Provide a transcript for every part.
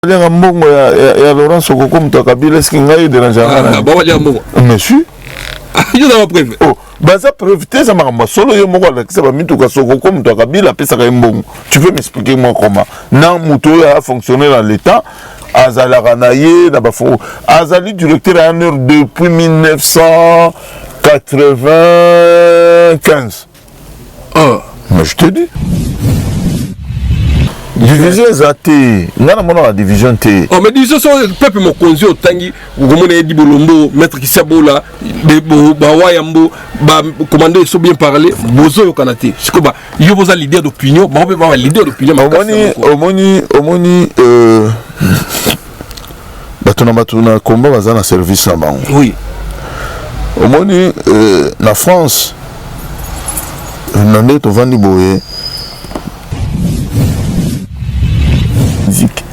Balia mbongo ya Laurent Sokoko mutu Kabila est-ce qu'il ngai déranger ah ba balia mbongo monsieur yo na preuve oh baza preuve te ça m'a solo yo moko avec ça ba mituka Sokoko mutu Kabila pesa ka mbongo tu peux m'expliquer moi comment na mutu a fonctionné dans l'état azala ranaye na ba fo azali directeur à heure depuis 1995 ah mais je te dis division zate ngana mona la division T. Oh mais division so peuple mo konzi otangi ngomona edi bolombo maître Kisabola de ba wayambo ba commander so bien parler bozo yo kanate siko ba yo boza leader d'opinion ba ba leader d'opinion omoni batuna batuna combat baza na service na bango oui omoni na France nande to vandi boye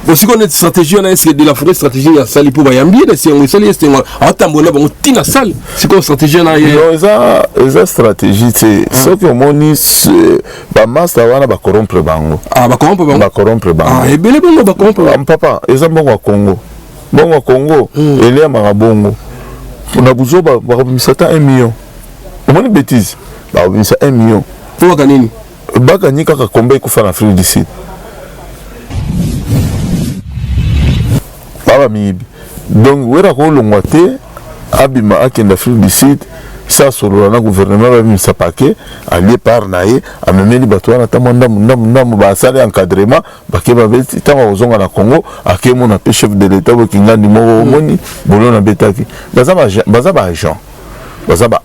aussi qu'on a stratégie on a essayé de la forêt stratégie ya sali pour bayambi c'est on sali c'est on atambola ba tina sali c'est quoi stratégie na non eza stratégie c'est ce que moni ba master wana ba corrompre bango ah ba corrompre bango ah ebele bongo ba corrompre papa eza bongo wa Congo elia marabongo na buzo ba misata 1 million omoni bêtise ba misata 1 million pour ganini ba gagner kaka kombe ko faire Afrique du Sud donc wera ko longwa te abima akenda Afrique du Sud ça solo na gouvernement ba mi sapake allié par naé amemeli bato na tamanda ndam ba sale encadrement bake ba beti tanga ozonga na Congo akemo na chef de l'état bo kingandi mo moni bolo na betaki baza ba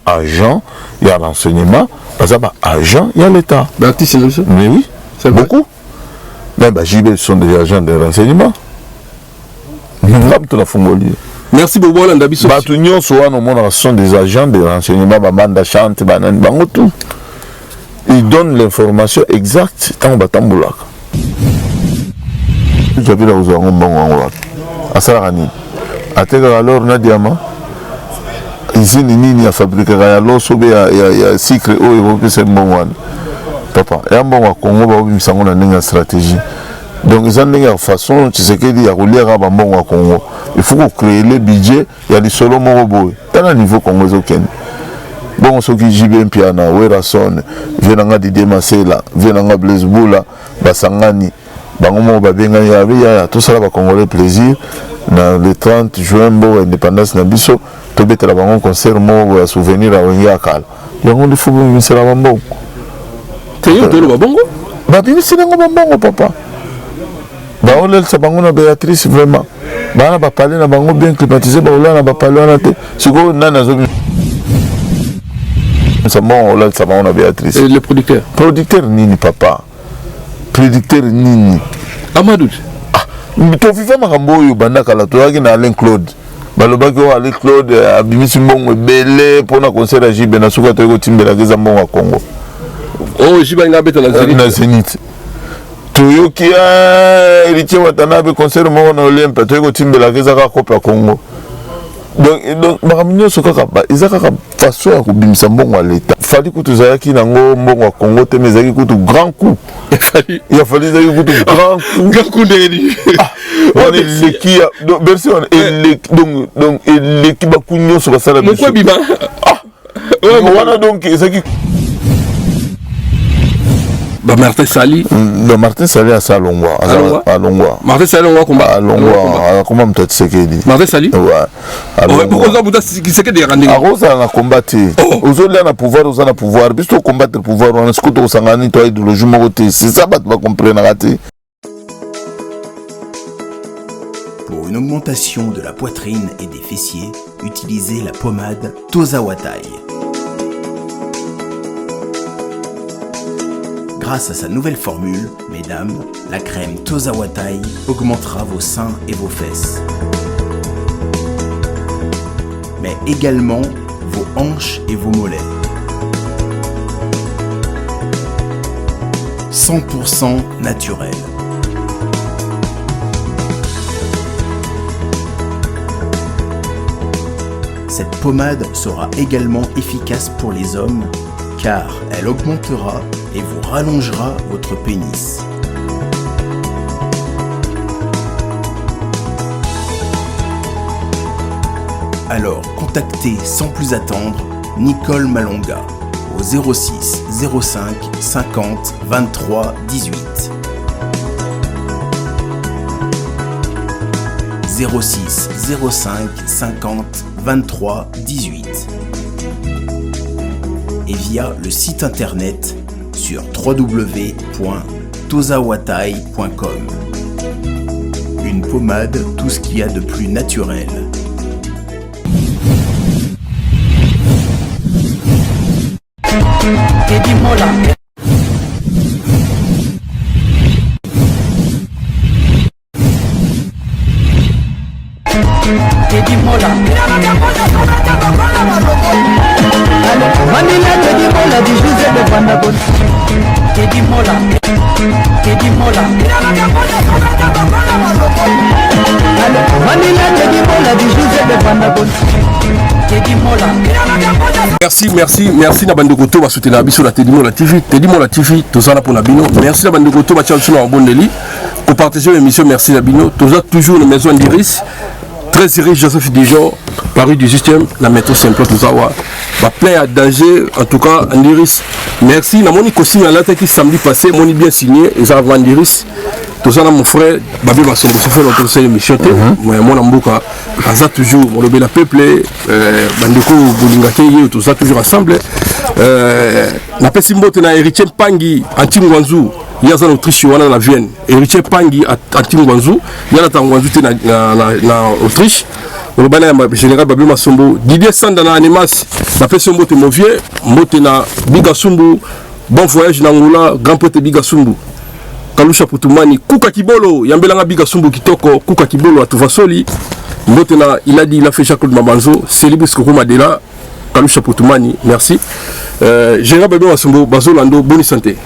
agent ya renseignement baza ba agent ya l'état Baptiste Nelson mais oui c'est beaucoup mais ba JB sont des agents de renseignement. Merci beaucoup Landabiso. Batu nyonso wana mona sont des agents de renseignement banda chante banani bango tout. Ils donnent l'information exacte tant batambulaka. Jabi la uzo ngomba ngwa. Asala kani. Ateka alors na diamant. Ici nini ya fabriquer ya loso be ya secret o ego pese mbongwana. Papa, ya mbongwa Congo ba obisango na ndenge stratégie. Donc ils ont une façon tu sais que il y a relié à Bambon à Congo il faut créer le budget il y a des solo morobo dans le niveau congolais aucun bon ceux qui JB Piana Werason venanga Didier Masela venanga Blaise Boula basangani bango ba benga ya tout ça va congolais plaisir na le 30 juin bo indépendance na biso to betela bango concert mo ya souvenir à wengi akala yango il faut misela Bambon teyo to lo bongo ba bimisela Bambon papa ba olel sa bango na Béatrice vraiment bana ba parler na bango bien climatisé ba olana ba parler na te siko nana zo sa bon olel sa bango na Béatrice et le producteur nini papa producteur nini Amadou to viva makambo yo banda kala to yaki na Alain Claude balobaki o Alain Claude abimisi mbongo ebele pona concert ya JB na suka to ko timbela keza mbongo ya Congo oh JB ngabeta na Zénith Toyoki héritier Watanabe concert mo na Olympe to ko timbela keza ka kopa Congo donc makamnyo soka ba izaka ka façon ya kubimisa mbongo à l'état fali kutu zayaki nango mbongo à Congo te mezaki kutu grand coup il a fallu zaki kutu grand coup de on est l'équipe donc merci on est donc l'équipe ba kunyo soka sala biso mo biba wana donc ezaki ba Martin Sali à Salongwa à Longwa Martin Sali on va combat à Longwa comment me tête Sekedi Martin Sali ouais pourquoi ça buta Sekedi ya randinga arosa na combattre ozolia na pouvoir biso combattre pouvoir on escuto osangani to idéologie moko te c'est ça bat va comprendre raté. Pour une augmentation de la poitrine et des fessiers, utilisez la pommade Tozawatai. Grâce à sa nouvelle formule, mesdames, la crème Tozawatai augmentera vos seins et vos fesses. Mais également vos hanches et vos mollets. 100% naturel. Cette pommade sera également efficace pour les hommes car elle augmentera et vous rallongera votre pénis. Alors contactez sans plus attendre Nicole Malonga au 06 05 50 23 18. 06 05 50 23 18 et via le site internet sur www.tozawatai.com. Une pommade, tout ce qu'il y a de plus naturel. Merci na bande goto ba soutenir biso la Teddy Mola TV tozana pour na bino. Merci na bande goto ba tchanso na bondeli pour partager l'émission. Merci na bino toza toujours la maison d'Iris très riche Joseph Dijon Paris du 18e la métro simple tozawa ba plein à danger en tout cas Andiris. Merci na moni costume la tête qui samedi passé moni bien signé et ça va Andiris. Tozana mon frère Babi Basombo se fait l'autre émission moi mon amboka aza toujours mon lobé la peuple bandeko bolingake yo toza toujours ensemble na pesi mbote na héritier Pangi Antingwanzu yaza na Autriche wana na Vienne héritier Pangi Antingwanzu yana tangwanzu te na Autriche le bana ya général Babi Basombo Didier Sanda na Animas na pesi mbote Movier mbote na Bigasumbu bon voyage na Ngula grand pote Bigasumbu Kalusha Putumani Kuka Kibolo Yambelanga Bigasumbu Kitoko Kuka Kibolo Atuvasoli mbote na il a dit il a fait Jacques Mabanzo Célibus Kokoma Dela Kalusha Putumani merci Général Babi Basombo Bazolando bonne santé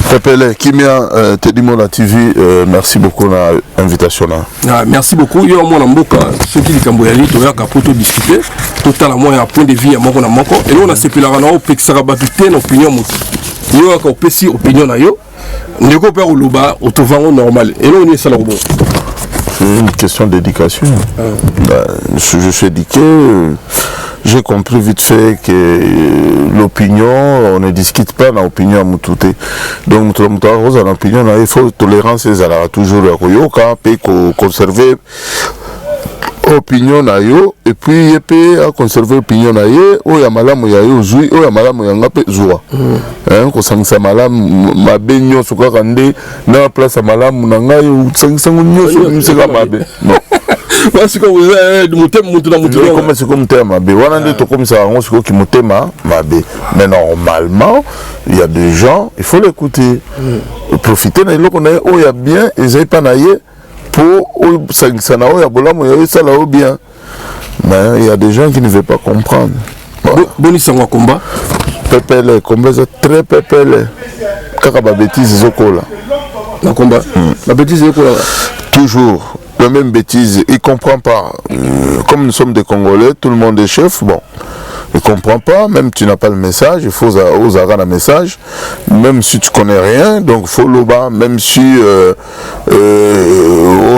Pepele Kimia Teddy Mola TV merci beaucoup na invitation là. Merci beaucoup yo mona mboka ceux qui likambo yali to ya kapoto discuter total moi un point de vue ya moko na moko et on a sepelaka na opexaka batute na opinion moto yo ka opesi opinion na yo ndeko père oloba otovango normal et là on est ça là bon. C'est une question d'éducation. Je suis éduqué. J'ai compris vite fait que l'opinion, on ne discute pas dans l'opinion à Moutouté. Donc, l'opinion, il faut tolérance, ça toujours conserver opinion na yo et puis il peut conserver opinion na ye o ya malamu ya yo zui o ya malamu ya ngape zwa ko sangisa malamu mabenyo soka kande na place malamu na ngai sangisa nyoso museka mabe non parce que vous êtes mutu na mutu comme c'est comme thème mabe wana nde to comme ça on siko ki mutema mabe mais normalement il y a des gens il faut l'écouter profiter na iloko na o ya bien ezai pa na ye pour bien. Mais il y a des gens qui ne veulent pas comprendre. Boni Sangwa combat. Pepele, combat c'est très pepele. Kaka ba bêtise zokola. La combat. La bêtise zokola. Toujours la même bêtise. Il comprend pas. Comme nous sommes des Congolais, tout le monde est chef. Bon. Il ne comprend pas, même tu n'as pas le message, il faut oser un message, même si tu connais rien, donc il faut le bas, même si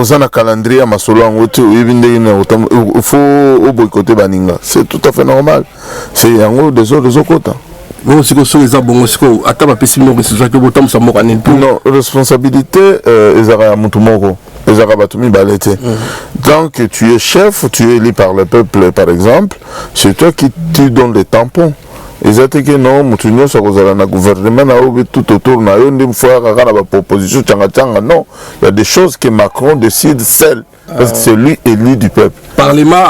oser un calendrier à ma solo, il faut boycotter Baninga. C'est tout à fait normal. C'est en gros des autres côtés. Non, responsabilité, tant que tu es chef, tu es élu par le peuple, par exemple, c'est toi qui tu donnes les tampons. Ils ont dit que non, Moutounio, ça vous a un gouvernement, tout autour, non, il y a des choses que Macron décide seul. Parce que c'est lui élu du peuple. Parlement,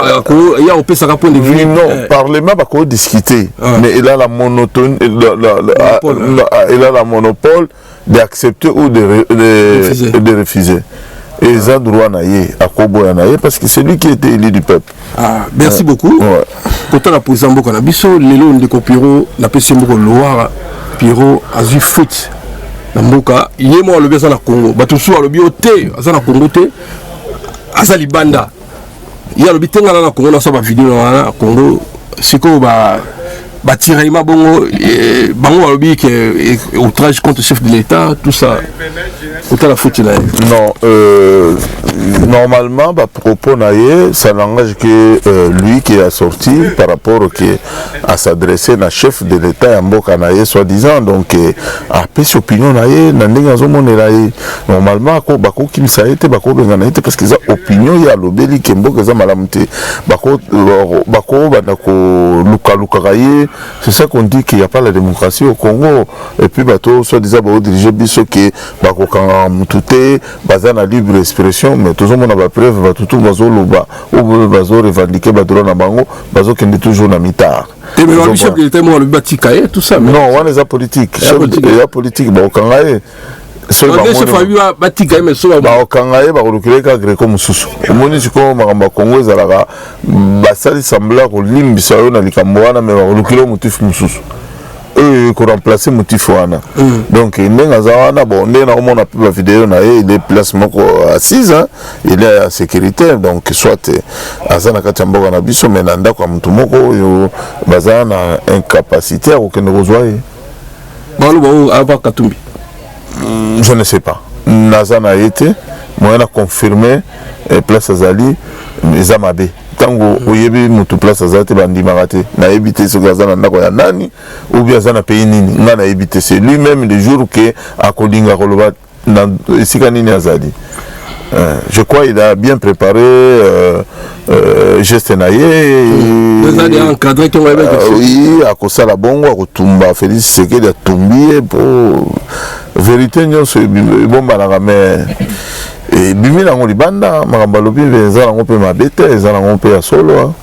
il y a un peu ça point de vue. Non, Parlement va quoi discuter. Mais il a la monotonie, il a la monopole d'accepter ou de refuser. Et ils ont droit à Kobo parce que c'est lui qui était élu du peuple. Merci beaucoup. Quand on a posé un peu de biso, les lots de Copiro, la PC Moko Loire, Piro, Azu Foot, Namboka, il y a moi le besoin à Congo. Batoussou a le bioté, à la Congo. Azali Banda. Il y a le bitin à la Congo, dans sa vidéo à Congo. C'est quoi tiraillement bongo bango balobi que outrage contre le chef de l'État, tout ça. Autant la faute là. Non, normalement, propos naïe, ça n'engage que lui qui a sorti par rapport à s'adresser à chef de l'État en Mboka naïe, soi-disant. Donc, après cette opinion naïe, normalement, bako kim ça été bako benganaïte parce que ça opinion il y a l'obéli qui Mboka za malamute bako luka kaye. C'est ça qu'on dit qu'il n'y a pas la démocratie au Congo. Et puis bateau soi-disant bako diriger biso que bako kanga mutute bazana libre expression, mais tout le monde a pas preuve batutu bazo luba ou bazo revendiquer badro na bango bazo kende toujours na mitard. Et mais le chef de l'État moi le batikaye tout ça. Non, on est politique. Il y a politique ba kangaye. chef ayu batikaye mais so ba kangaye ba kolukileka greko mususu. Omoni siko makamba Congo ezalaka basali sembla ko limbisa yo na likambo wana mais ba kolukilo motif mususu. Pour remplacer motif wana. Donc ndenga za wana bon ndena komona la vidéo na il est placement assise hein, il est à sécurité donc soit azana kati mboka na biso mais nanda kwa mtu moko yo bazana incapacité à kokende kozwa ye. Bon ava Katumbi. Je ne sais pas. Nazana été moi na confirmé place azali ezamabe. Tango oyebi mutu place azate bandimaka te na ebité ce gazana ndako ya nani ou bien azana pays nini nga na ebité c'est lui-même le jour que akolinga koloba na esika nini azali. Je crois il a bien préparé geste naye encadré oui akosala bongo akotumba Félix Tshisekedi atumbi pour vérité nyonso ebombanaka mais et bimi nango libanda makamba lobi eza nango mpe mabete eza nango mpe ya solo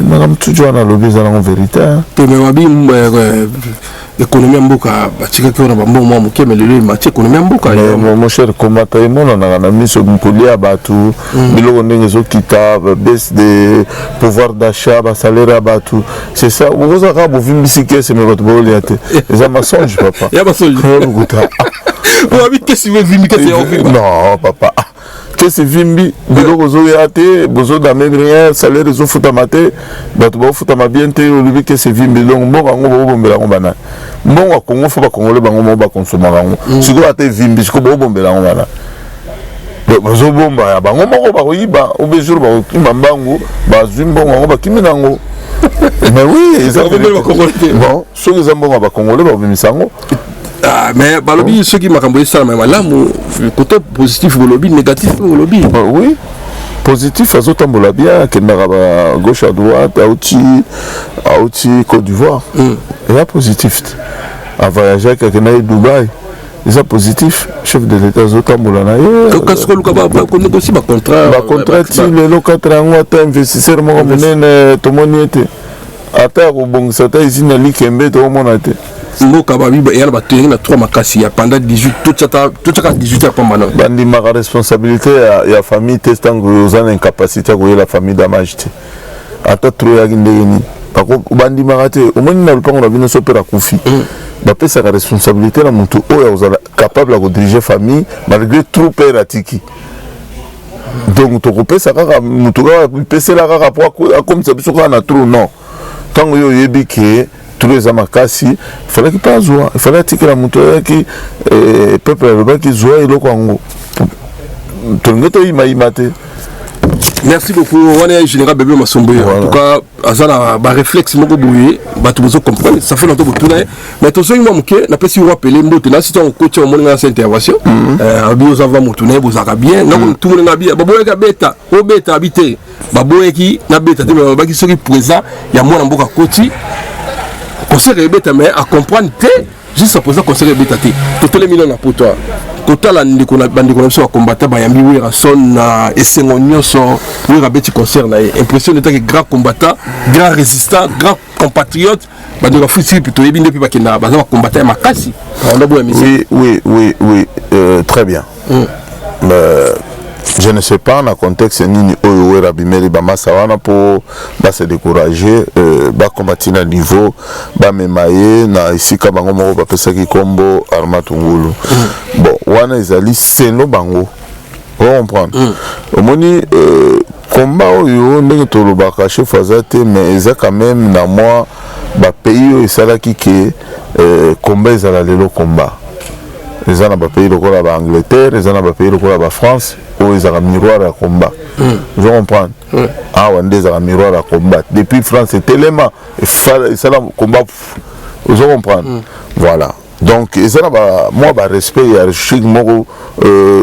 makamba tuju wana lobi eza nango vérité te me mabi économie ya mboka batikaki wana bambongo mwa moke me lelo emati économie ya mboka mon cher komata emonanaka na miso kolia bato biloko ndenge ezokita baisse de pouvoir d'achat basalaire ya bato c'est ça okozaka bovimbisi kese me bato baolia te eza masonge papa ya masonge non papa kesi vimbi biloko zoya te bozo dame rien salaire ezofutama te bato bafutama bien te olobi kesi vimbi donc mbongo yango bobombela yango bana mbongo ya Congo fo bakongole bango mo bakonsoma yango sikoyo ate vimbi sikoyo bobombela yango bana bazobomba ya bango moko bakoyiba obe jour bakokima mbangu bazwi mbongo yango bakimi nango mais oui bon soki eza mbongo ya bakongole babimisa yango. Mais balobi ceux qui m'accompagnent ça mais malamu côté positif au lobby négatif au lobby oui positif azotambola bien kendaka ba gauche à droite auti Côte d'Ivoire et là positif a voyager quelqu'un à Dubaï c'est positif chef de l'État azotambola na ye donc est-ce que le ba ko négocier ba contrat le locataire ngo ata investisseur moko monene tomoni ete ata ko bongisa ta ici na likembe to mona te mboka babi yana batengi na 3 makasi ya pendant 18 tout ça 18 heures pendant bandi ma responsabilité ya famille testango ozana incapacité ko la famille damage te ata trop ya ndeni bako bandi magate omoni na lupango na bino sopera kufi bapesa la responsabilité na mutu oyo ozala capable de diriger famille malgré trop peratiki donc to kopesa kaka mutu ka pesela kaka pour comme ça biso na trop non tango yo yebi ke tous les amakasi il fallait qu'il pas zoa il fallait que la moto qui peuple le qui zoa et le Congo tout le monde imate. Merci beaucoup on est général bébé Masombo en tout cas azana ba réflexe moko boye bato bozo comprendre ça fait longtemps que tourner mais to so moi moké na pesi rappeler mbote na si ton coach au monde na cette intervention abi aux avant motourner bozaka bien donc tout le monde na bien baboyeka beta o beta habiter baboyeki na beta te ba ki soki présent ya mwana mboka koti conseil rebeta mais à comprendre que juste à poser conseil rebeta te tout les millions pour toi kota la ndiko na bandiko na so combattant bayambi wi rason na esengo nyonso wi rabeti concert na impression d'état que grand combattant grand résistant grand compatriote bandiko fusil plutôt ebi ndepi bakenda baza combattant makasi on a beau oui très bien je ne sais pas dans le contexte ni oyo rabimeli ba masawana pour se décourager ba combattre na niveau ba memaye na isika bango moko ba pesa ki kombo Armatungulu bon wana ezali seno bango on comprendre omoni combat oyo ndenge tolobaka chef azate mais eza quand même na moi bapays oyo esalaki ke combat ezala lelo combat eza na bapays lokola baangleterre eza na bapays lokola bafrance oyo ezalaka miroir ya combat je comprendre awa nde ezalaka miroir ya combat depuis france etelema esala combat je comprendre voilà donc eza na mwa barespect hiérarchique moko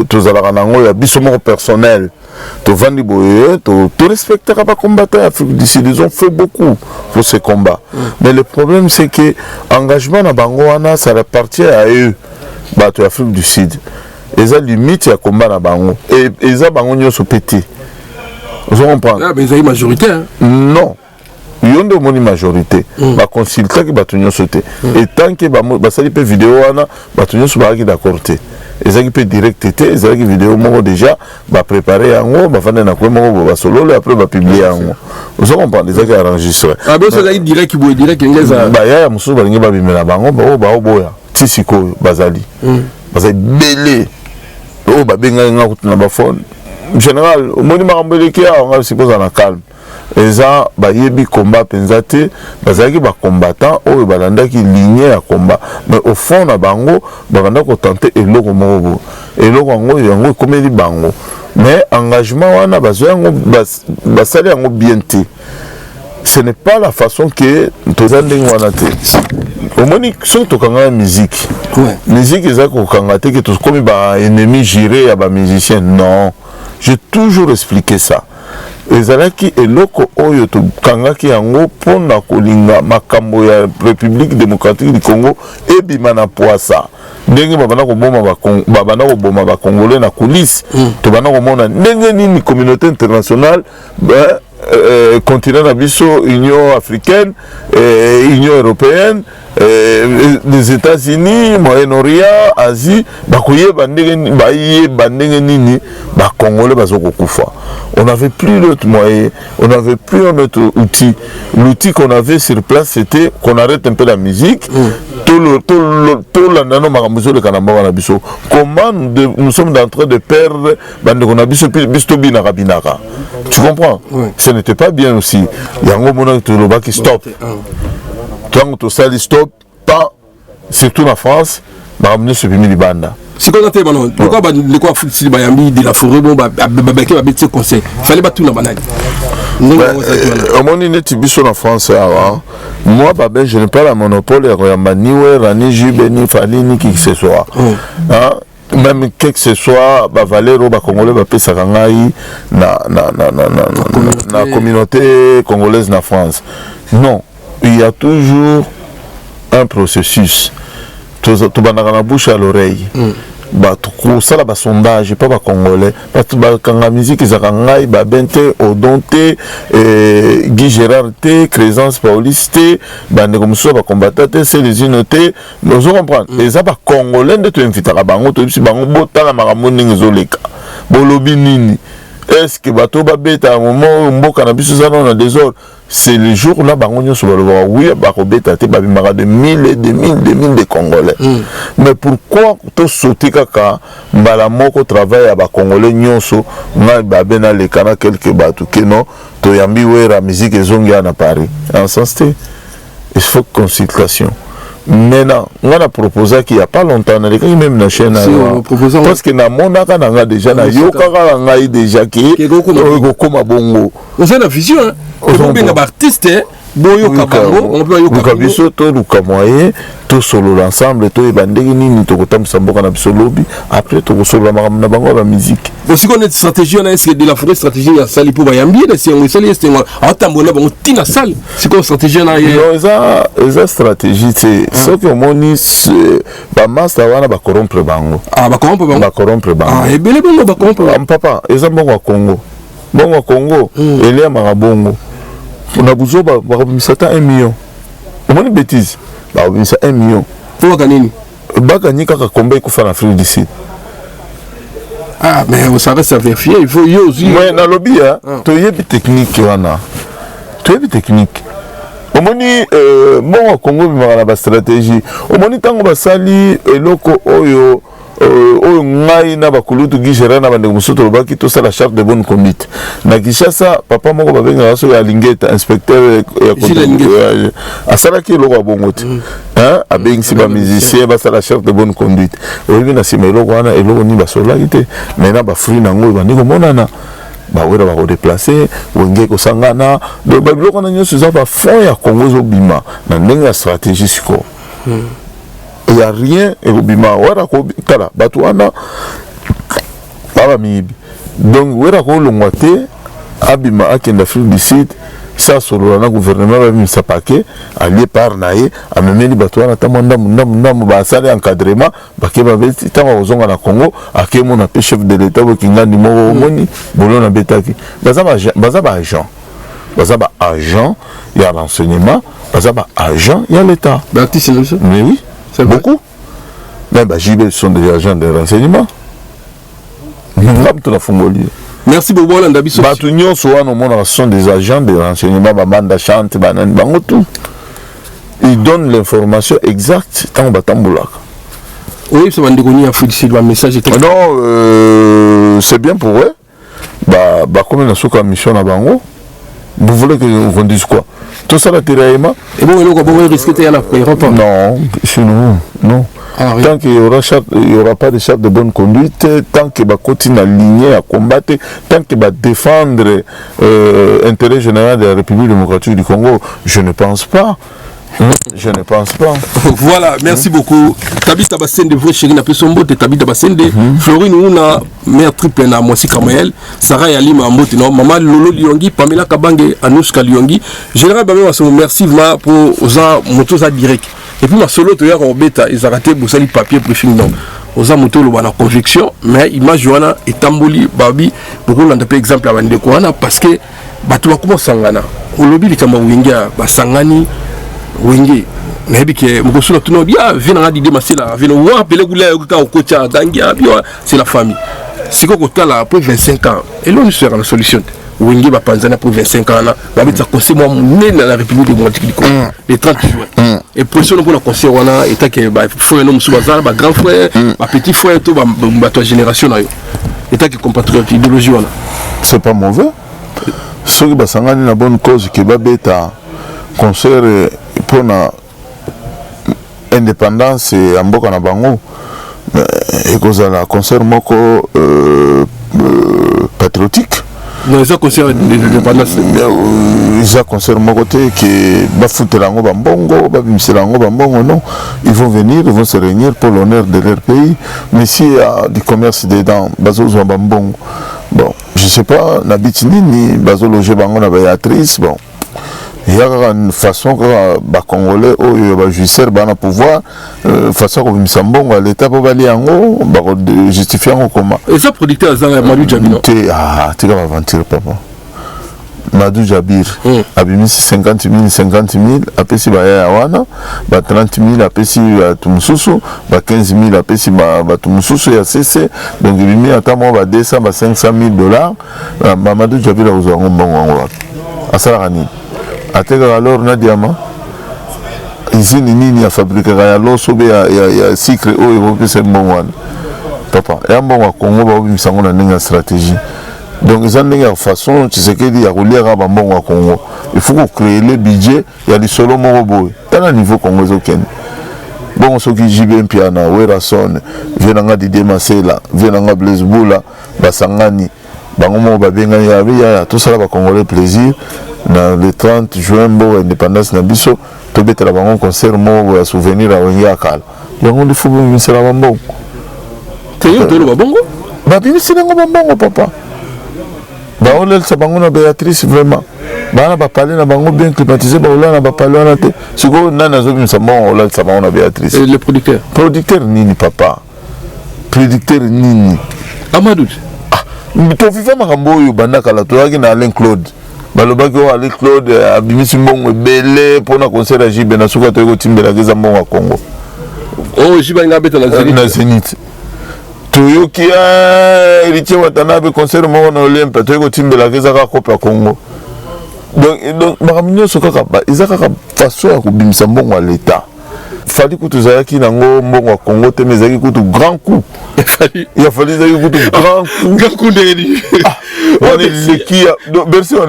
tozalaka nango ya biso moko personnel tovandi boye torespectaka bacombattants d'Afrique du Sud. Ils ont fait beaucoup pour ce combat mais le problème c'est que engagement na bango wana ça appartient à eux bato Afrique du Sud eza limite ya combat na bango et eza bango nyonso pété vous comprenez mais ils ont majoritaire non yo nde omoni majorité baconsultaki bato nyonso te et tant que basali mpe video wana bato nyonso bazalaki d'accord te ezalaki mpe direct te ezalaki video moko déjà baprépare yango bafanda na kwe moko basololo après bapiblie yango ozo comprendre ezalaki enregistré bayaya mosusu balingi babimela bango baoboya ti sikoyo bazali bele oyo babengaki nga kutu na bafone général omoni makambo eleki awa nga sikoza na calme eza bayebi combat penza te bazalaki bacombattant oyo balandaki ligne ya combat mais au fond na bango bakanda kotante eloko moko bo eloko yango ekomeli bango mais engagement wana bazwa yango basali yango bien te ce n'est pas la façon que toza ndenge wana te omoni soki tokanga ya musique eza kokanga te ke tokomi baennemi juré ya bamusicien non j'ai toujours expliqué ça ezalaki eloko oyo tokangaki yango mpona kolinga makambo ya République démocratique du Congo ebima na poasa ndenge babanda koboma bakongolais na kulisi tobanda komona ndenge nini communauté internationale continent na biso Union africaine Union européenne les États-Unis Moyen-Orient Asie bakoyeba ndenge nini bakongolais bazokokufa. On n'avait plus d'autres moyens, on n'avait plus un autre outil. L'outil qu'on avait sur place, c'était qu'on arrête un peu la musique. Comment nous sommes en train de perdre tu comprends? Ce n'était pas bien aussi. Il y a un moment qui stop. Tant que ça stop, pas, surtout en France, bah amener ce pays banda. C'est qu'on a fait maintenant. Pourquoi les quoi foutu bayambi de la forêt bon bah bête conseil. Fallait pas tout la banane. Au moment où tu biso en France moi babé je n'ai pas la monopole ya maniwe rani jibeni falini qui que ce soit. Même quel que ce soit ba valero ba congolais ba pesa ngai na communauté congolaise na France. Non, il y a toujours un processus. Tu vas dans la bouche à l'oreille. Ça là, sondage, pas les Congolais. Quand la musique est à bah Bente, Odonte, Guy Gérard T, Crézance Pauliste, bah Negomso, bah combattate, c'est les unités. Nous comprenons. Et ça, bah Congolais, de tu invites à Bango, tu dis, Bango, Bota, la Maramoni, Zoleka, Bolobinini. Est-ce que bateau va bête à un moment où on a vu ça dans le désordre? C'est le jour là, on sur le voir. Oui, bête à tes babimara de mille et de mille de Congolais. Mais pourquoi tu sauter kaka, balamoko travaille à ba Congolais nyonso, na babena le kana quelques bateaux que non, to yambi ouais la musique et zongia à Paris. En sens il faut consultation. Maintenant, on a proposé qu'il n'y a pas longtemps, même la chaîne, parce que dans mon cas, déjà, déjà qui est comme un bongo. On a la vision, on peut bien artiste, on peut y tout solo l'ensemble, tout est bandé, ni tout comme ça, après tout solo la musique. Aussi qu'on a une stratégie, on a de la forêt stratégie à Sali pour Bayambi, c'est un sali, c'est un tambour, on tient à salle. C'est quoi stratégie là? Non, ça stratégie, c'est ce que mon is, master wana ba corrompre bango. Ah, ba corrompre bango. Ah, et belle bango ba corrompre. Papa, ils bon au Congo. Bon au Congo, il y a marabongo. On a besoin de 1 million. On a une bêtise. Bah, 1 million. Pour gagner. Bah, gagner quand combien il faut faire en Afrique du Sud. Ah, mais ça reste à vérifier. Il faut y aussi. Mais dans le lobby, tu as une technique. Tu as une technique. Au moment bon au Congo, il y a une stratégie. Au moment où on va salir, et loko oyo. oyo ngai na bakulutu gigera na bandeko mosusu tolobaki tosala charte de bonne conduite na Kinshasa papa moko babengaka so ya Lingeta inspecteur ya asalaki eloko ya bongo te abengisi bamusicien basala charte de bonne conduite oyebi na nsima eloko wana eloko nini basolaki te maintenant bafruit nango bandi komonana bawera bakodeplace wenge kosangana donc babiloko wana nyonso eza bafond ya Congo ezobima na ndenge ya stratégie sikoyo il n'y a rien et obima wera ko kala batu wana baba mibi donc wera ko longwate abima akenda Afrique du Sud ça solo na gouvernement ba misa paquet allié par naé amemeli batu wana tamanda ndamu ba sale encadrement bake ba beti tanga ozonga na Congo akemo na pe chef de l'état bo kingandi moko moni bolo na betaki baza ba agent ya renseignement baza ba agent ya l'état Baptiste Nelson mais oui c'est beaucoup. Mais JB sont des agents de renseignement. Merci beaucoup, Landabiso. Batunion sont des agents de renseignement. Bamanda chante, banan, bangotou. Ils donnent l'information exacte. Tant batamboulak. Oui, c'est un message. Non, c'est bien pour eux. Comme on a sous mission à Bango, vous voulez qu'on dise quoi? Tout ça, la tiraillement. Et bon, on risque de l'aéroport. Non, chez nous, non. Ah, oui. Tant qu'il n'y aura pas de charte de bonne conduite, tant qu'il va continuer à aligner, à combattre, tant qu'il va défendre l'intérêt général de la République démocratique du Congo, je ne pense pas. Je ne pense pas. Voilà, merci beaucoup. Tabita Bassende, vrai chéri, n'a pas son mot, Tabita Bassende, Florine Ouna, mère triple na Moisi Kamael, Sarah Yalima Ambote, non, Maman Lolo Lyongi, Pamela Kabange, Anouska Lyongi. Général Babé, merci pour Oza Motos à direct. Et puis, ma solo, tu as bêta, ils ont raté pour salir papier pour finir. Oza Moto, le wana conviction, mais image Joana et Tamboli, Babi, beaucoup l'ont appelé exemple à Vandekouana, parce que, tu vas comment sangana. Au lobby, les Kamawinga, Sangani, Wenge nayebi ke mokosula tuno bien vient na didi masela vient wa pele gula ka okocha dangia bien c'est la famille siko kotala après 25 ans et l'on sera la solution Wenge ba panzana pour 25 ans na ba bitsa conseil moi na la République démocratique du Congo les 30 juin et pression pour la conseil wana eta ke ba frère no musubazala ba grand frère ba petit frère to ba to génération na yo eta ke compatriote idéologie wana c'est pas mauvais ceux qui ba sangani na bonne cause qui ba beta concert pour la indépendance et en boka na bango et cause la concert moko patriotique non ça concert d'indépendance ça concert moko te que ba futelango bambongo ba bimselango bambongo non ils vont venir ils vont se réunir pour l'honneur de leur pays mais s'il y a du commerce dedans bazozo bambongo bon je sais pas na bitini ni bazologer bango na Béatrice bon il y a une façon que les Congolais ou justice bana pouvoir façon comme Sambongo à l'état pour aller en haut justifier en comment et ça producteur Azara Madou Jabir tu vas aventure papa Madou Jabir abimi 50 000 après si baya wana ba 30 000 après si tumususu ba 15 000 après si ba tumususu ya CC donc bimi ata mo ba 200 ba 500 000 $. Madou Jabir a uzango mbongo asala kani ateka alors na diama izini nini ya fabrique ya loso be ya secret oyo bopesa mbongwana papa ya mbongo Congo ba bisango na ndenge stratégie donc ils ont une façon tu sais que il y a relier à mbongo Congo il faut créer le budget il y a des solo morobo dans niveau Congo aucun bon ce qui JB Mpiana Werason venanga Didier Masela venanga Blaise Boula basangani bango mo babenga ya tout ça va Congolais plaisir na le 30 juin bo indépendance na biso to betela bango concert mo ya souvenir a wengi akala yango ndi fubu misela bambo te yo to lo bongo ba bimisela ngo bambo papa ba olel sa bango na Béatrice vraiment bana ba parler na bango bien climatisé ba olana ba parler na te siko nana zo bimisa bango olel sa bango na Béatrice et le producteur nini papa producteur nini Amadou to viva makambo yo banda kala to yaki na Alain Claude balobaki o Alain Claude abimisi mbongo ebele mpona concert ya JB na suka toyeko timbela keza mbongo ya Congo oh JB nga beta na Zénith toyoki Héritier Watanabe concert moko na Olympe toyeko timbela keza ka kope ya Congo donc makambo nyonso kaka eza kaka façon ya kobimisa mbongo ya l'État fali kutu zayaki nango mbongo Congo te mais zaki kutu grand coup il a fallu zaki kutu grand coup de on est l'équipe donc merci on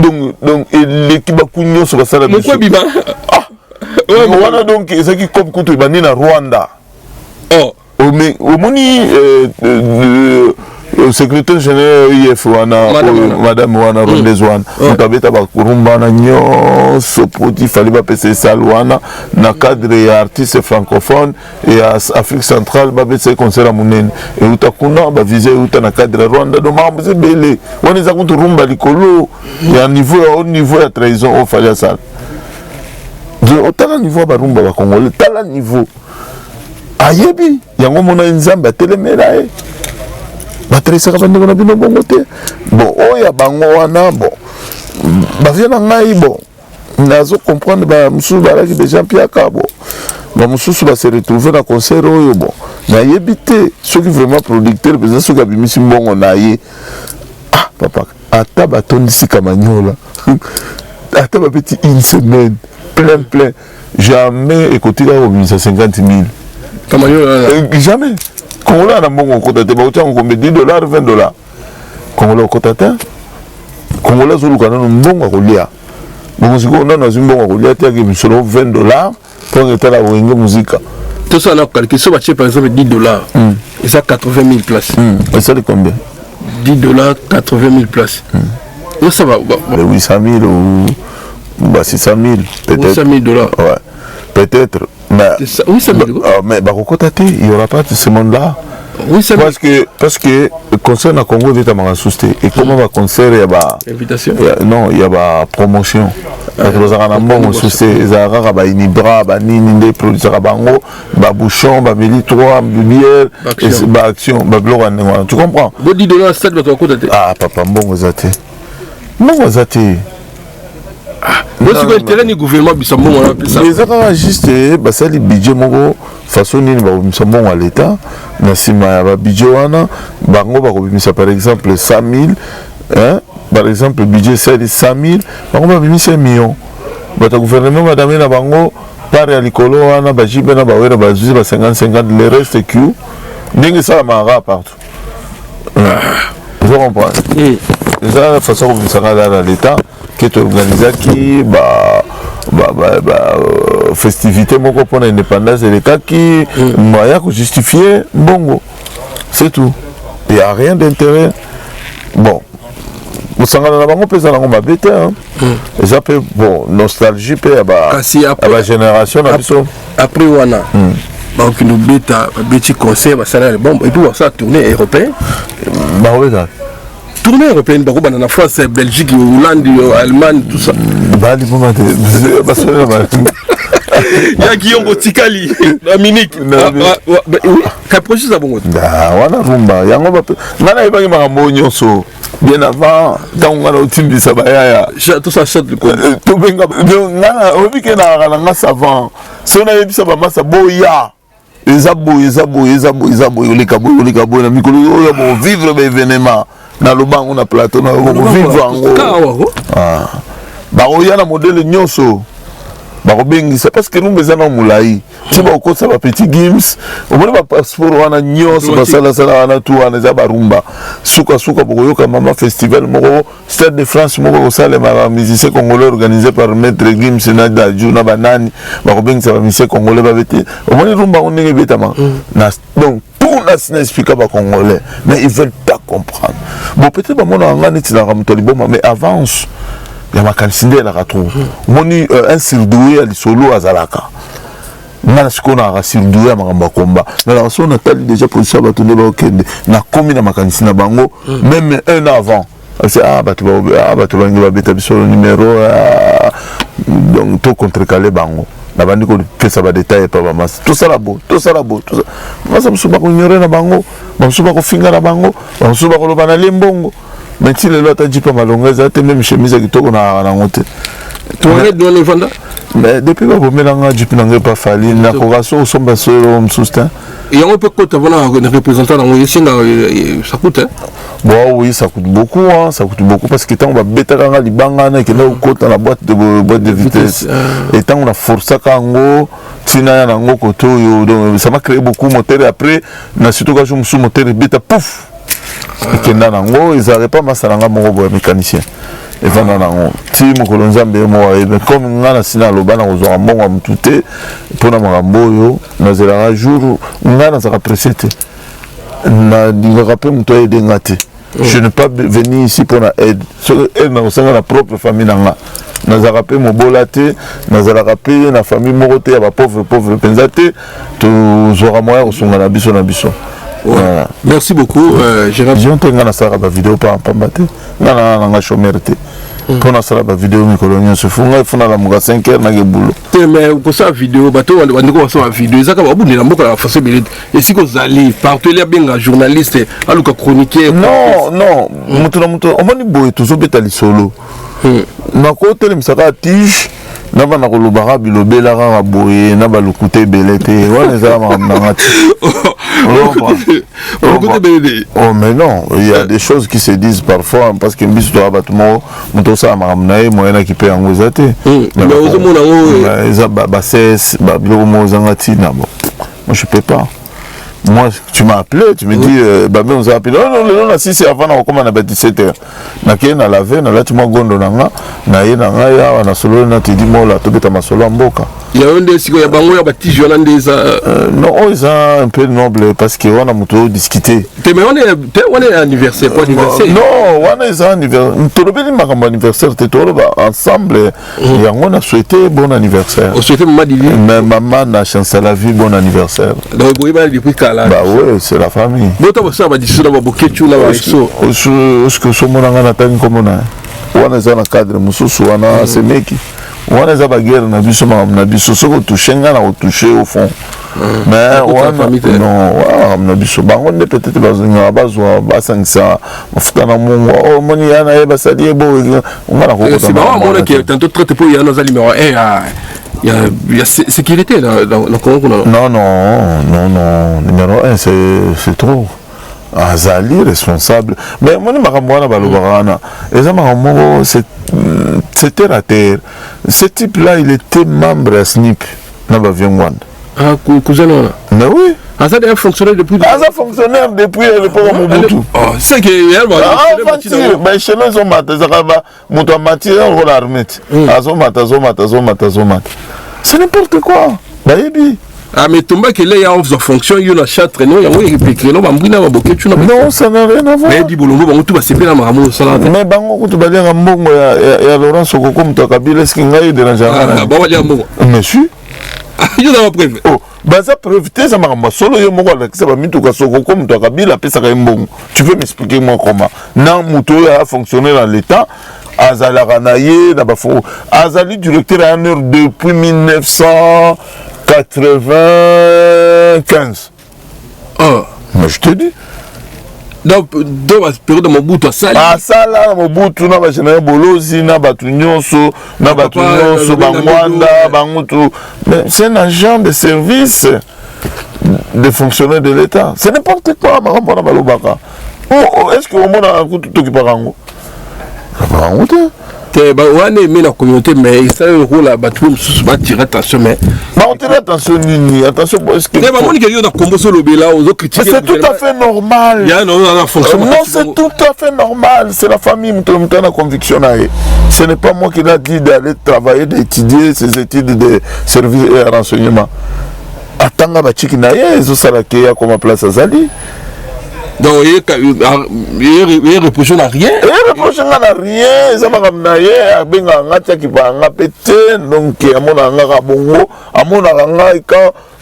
donc l'équipe bakunyo sur ça la mon biba voilà donc zaki comme kutu bani na Rwanda oh mais au moni secrétaire général IF wana madame wana Rondez wana mutabeta bakurumba na nyonso poti fali ba pese salwana na cadre ya artiste francophone et à Afrique centrale ba bese concert munene et utakuna ba viser uta na cadre Rwanda do mambe bele wana za kuntu rumba likolo ya niveau ya haut niveau ya trahison au fali ça de autant niveau ba rumba ba congolais tala niveau ayebi yango mona nzamba telemela batresaka bandeko na bino bongo te bon oya bango wana bon bavia na ngai bon nazo comprendre bamosusu balaki déjà mpiaka bon bamosusu base retrouve na concert oyo bon nayebi te soki vraiment producteur mpenza soki abimisi mbongo na ye ah papa ata batondisi kamanyola ata bapeti une semaine plein jamais ekotika kobimisa 50 000 kamanyola jamais Congolais na mbongo kota te ba utango kombe $10 $20 Congolais kota te Congolais zoluka na mbongo kolia bongo siko na na zimbongo kolia te ki misolo $20 pour que la wenge musique tout ça na calculer so ba par exemple $10 et ça 80 000 places et ça de combien $10 80 000 places ça va 800 000 ou bah 600 000 peut-être $800 ouais peut-être mais oui ça mais il y aura pas de ce monde là oui ça parce que le concert na Congo est à susté et comment va concert il y a ba invitation non il y a ba promotion parce que na mbongo susté ezara ba inibra ba nini ndé produire bango ba bouchon ba mili 3 bière et ba action ba blora ndengwa tu comprends $10 stade ba ko tate ah papa mbongo zate moi c'est l'intérêt du gouvernement bisambon on appelle ça mais ça va juste ça le budget moko façon nini ba bisambon à l'état na sima ya ba budget wana bango ba ko par exemple 100 000 hein par exemple budget c'est 100 000 bango ba bimisa 1 million ba ta gouvernement madame na bango par ya likolo wana ba jibe na ba wera ba zuzi ba 50 le reste que ndenge ça mara partout je comprends ça la façon comme ça à l'état qui est organisé qui festivité moko pour l'indépendance de l'État qui moyen de justifier bongo c'est tout il n'y a rien d'intérêt bon vous savez la bango pesa na ngoma bête et ça peut bon nostalgie peut à la génération après wana donc nous bêta petit conseil ça bon et puis ça tourner européen bah oui tournée européenne donc on a France Belgique Hollande Allemagne tout ça bali moment ya Guillaume Tikali Dominique oui caproche ça bon wana rumba yango ba ngana ibangi makambo nyonso bien avant tant ngana otimbisa bayaya tout ça chante le quoi to benga ngana obike na nga savant so na yebisa ba masa boya ezabo oleka boy na mikolo oyo bo vivre ba événement na lobango na plateau na vivre ango ba oya na modèle nyonso ba robengisa parce que rumba zana mulai ti ba ko sa ba petit games o mona ba passeport wana nyonso ba sala wana tu wana za ba rumba suka boyoka mama festival moko Stade de France moko sale ma musicien congolais organisé par Maître Gims na Daju na banani ba robengisa ba musicien congolais ba bete o mona rumba on ndenge betama na donc tout na explique ba congolais mais ils veulent pas comprendre bon peut-être ba mona ngani ti na ramtoli bon mais avance ya makanisinde la retrouve moni un surdoué ali solo azalaka ngana sikona ka surdoué makamba komba na la so na tali déjà position ba tonde ba okende na komi na makanisina bango même un avant c'est batu bangi ba beta biso numéro donc to contrecaler bango na bandi ko pesa ba détail pa ba mas tout ça la beau masa musuba ko ignorer na bango musuba ko finga na bango musuba ko loba na lembongo mais si le lot a dit pas malongeza te même chemise qui toko na ngote tu arrêtes de le vendre mais depuis ba bomelanga jipi nanga pas fali na koraso somba solo msusta et on peut côté voilà un représentant dans yesinga ça coûte bon oui ça coûte beaucoup parce que tant on va betaka libanga na que là au côté la boîte de vitesse et tant on a forcé kango tina na ngo koto yo, donc ça m'a créé beaucoup moteur. Après na surtout quand je me suis moteur bêta pouf et na ngo ils n'arrivent pas masalanga mon robot mécanicien et va na ngo ti mo kolonzambe mo mais comme ngana sina loba na kozwa mbongo mutute pona makambo yo na zela jour ngana za apprécier na dinga rappel muto aider ngate. Je ne pas venir ici pour la aide. Elle n'a pas la propre famille. Nous avons rappelé mon bolate, nous avons rappelé la famille morote, la pauvre pensate, tous aura moyen au son la biso. Merci beaucoup, Gérard. J'ai entendu la vidéo par Pambate. Nana chômerte. Pour la salle de vidéo, Nicolas, se font la 5 heures, n'a boulot. Mais pour ça, vidéo, bateau, on a une vidéo. Ça va bout de la boue à la façon de et si vous allez partout, il y a bien un journaliste, à l'ouka chroniquer. Non, on m'a dit, boy, tout ça, bétali solo. Na côté, il me tige. Naba na kolobara bilobela rara boye na balukute belete wana za mamangati. Oh mais non, il y a des choses qui se disent parfois parce que biso to abatmo muto sa maramnae moyena ki pe angozate. Mais ozo mona o eza ba ses ba biloko mo zangati na bon. Moi je peux pas. Moi, tu m'as appelé, tu me dis, bah, on s'est appelé. Non, si c'est avant, on commence à 17h. On a lavé, on a lavé, on a gondo, on a solo, on a dit, moi, là, tu as ma solo en boca. Il y a un des il y a bango, il y a bâti journaliste. Non, ils sont un peu nobles parce qu'on a muto discuté. Mais on est anniversaire, pas anniversaire. Non, on est anniversaire. Tout le monde a anniversaire, ensemble. Et on a souhaité bon anniversaire. On souhaitait maman Dili. Mais maman a chancé la vie, bon anniversaire. Donc, vous voyez, depuis Kala. Bah oui, c'est la famille. Bon, tu ça va dire ça, va bouquet, tu l'as ce que ce monde a atteint comme on a. On est dans le cadre, Moussou, on a ces mecs. On est à la guerre, on a vu ce qu'on a touché, on a touché au fond. Mais on a vu ce qu'on a peut-être besoin de ça. On a il y a sécurité dans le Congo. Non, numéro 1, c'est trop. Azali responsable. Mais moi, c'est terre à terre. Ce type-là, il était membre à SNIP. Ah, cousin. Mais oui. Ah, ça a fonctionné depuis. Ah, ça fonctionnaire depuis l'époque de Mobutu. C'est que chez nous, ils ont maté. Ils ont maté l'armée. Ils ont maté. C'est n'importe quoi. Ah, mais Tomba qui est là en fonction, il y a une charte, non, il y a un peu non, ça n'a rien à voir. Mais Dibolongo, tout va se faire à mon salade. Mais Bango, tu vas dire un bon, il y a Laurent Sokoko, Kabila, ce qu'il y a de ah, bon, il y a un bon. Monsieur. Il y a un preuve. Oh, ça preuve, ça m'a solo, il y a ça va mis tout à Sokoko, Kabila, puis ça va bon. Tu peux m'expliquer moi comment? Non, Mouto a fonctionné dans l'État. Azala Ranaye, Azali directeur à 1 heure depuis 1995. Oh. Mais je te dis. Donc, dans la période de Mobutu, ça là. Ah, ça là, Mobutu, na ba général Bolozi, na ba Tunyonso, na ba Tunyonso, Bangwanda, Bangutu. Mais c'est un agent de service de fonctionnaire de l'État. C'est n'importe quoi, Marambana Balobaka. Oh, est-ce que au monde a un coup tout qui part en haut? On a aimé la communauté, mais il s'agit de rôle à battre, on va tirer attention. Mais on tire attention, attention. C'est tout à fait normal. Non, c'est tout à fait normal. C'est la famille qui a la conviction. Ce n'est pas moi qui l'a dit d'aller travailler, d'étudier ces études de service et renseignement. Attends, il y a comme place à Zali. Donc, il reproche à rien. Il reproche à rien.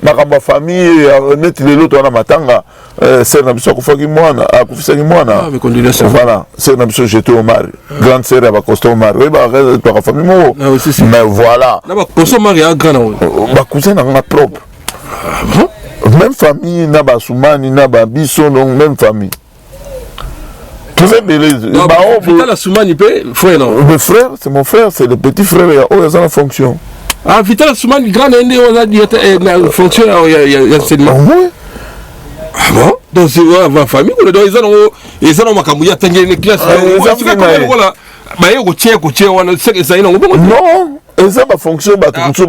Il a famille net l'autre na matanga c'est na biso kufaki mwana akufisaki mwana voilà c'est na biso jeté Omar grande sœur ya Costa Omar oui ba to famille mo mais voilà na ba Costa Omar ya grand ba cousin na propre même famille na ba Soumani na ba biso donc même famille tout fait beleza ba Vital Soumani pe frère non le frère c'est mon frère c'est le petit frère ya oh ya fonction. Ah, Vital Soumani, grand aîné, on a dit, fonctionnaire, il y a enseignement. Oui. Ah bon? Donc, c'est ma famille, ils ont ma classes. Non, Et ça va fonctionner, se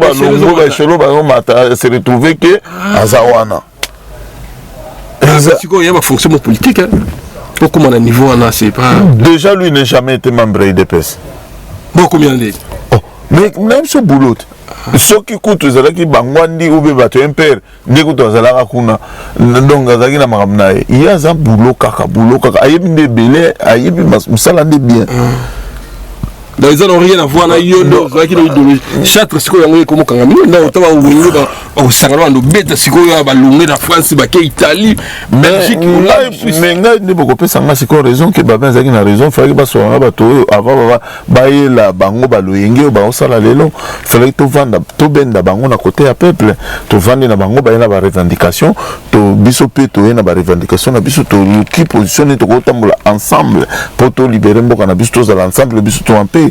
retrouver que Azawana. Il y a une fonction politique. Pourquoi à niveau, c'est pas. Déjà, lui n'a jamais été membre de l'IDPS. Bon, combien d'années? Mais même ce boulot, ce qui coûte, c'est là qui bangwandi ou bébato un père, n'écoute à la kuna, donc à la maramnae. Il y a un boulot kaka, aïe bien belé, aïe bien, salade bien. Dans les n'ont rien à voir avec Yondo, Châtre, c'est quoi, comme quand on a autant au Sangalon, de bêtes, c'est quoi, à Londres, la France, Italie, Belgique, mais il n'y a beaucoup de raison que Babin Zagin a raison, il fallait que soit un bateau avant bailler la bango baloyenge ou baosala lelo, il fallait que tu vendes, tu bendes la bango à côté à peuple, tu vendes la bango bailler la revendication, tu bisopé, tu es la revendication, na biso tu qui positionne, tu gotambola ensemble pour te libérer, beaucoup na biso tous ensemble, biso tu en paix.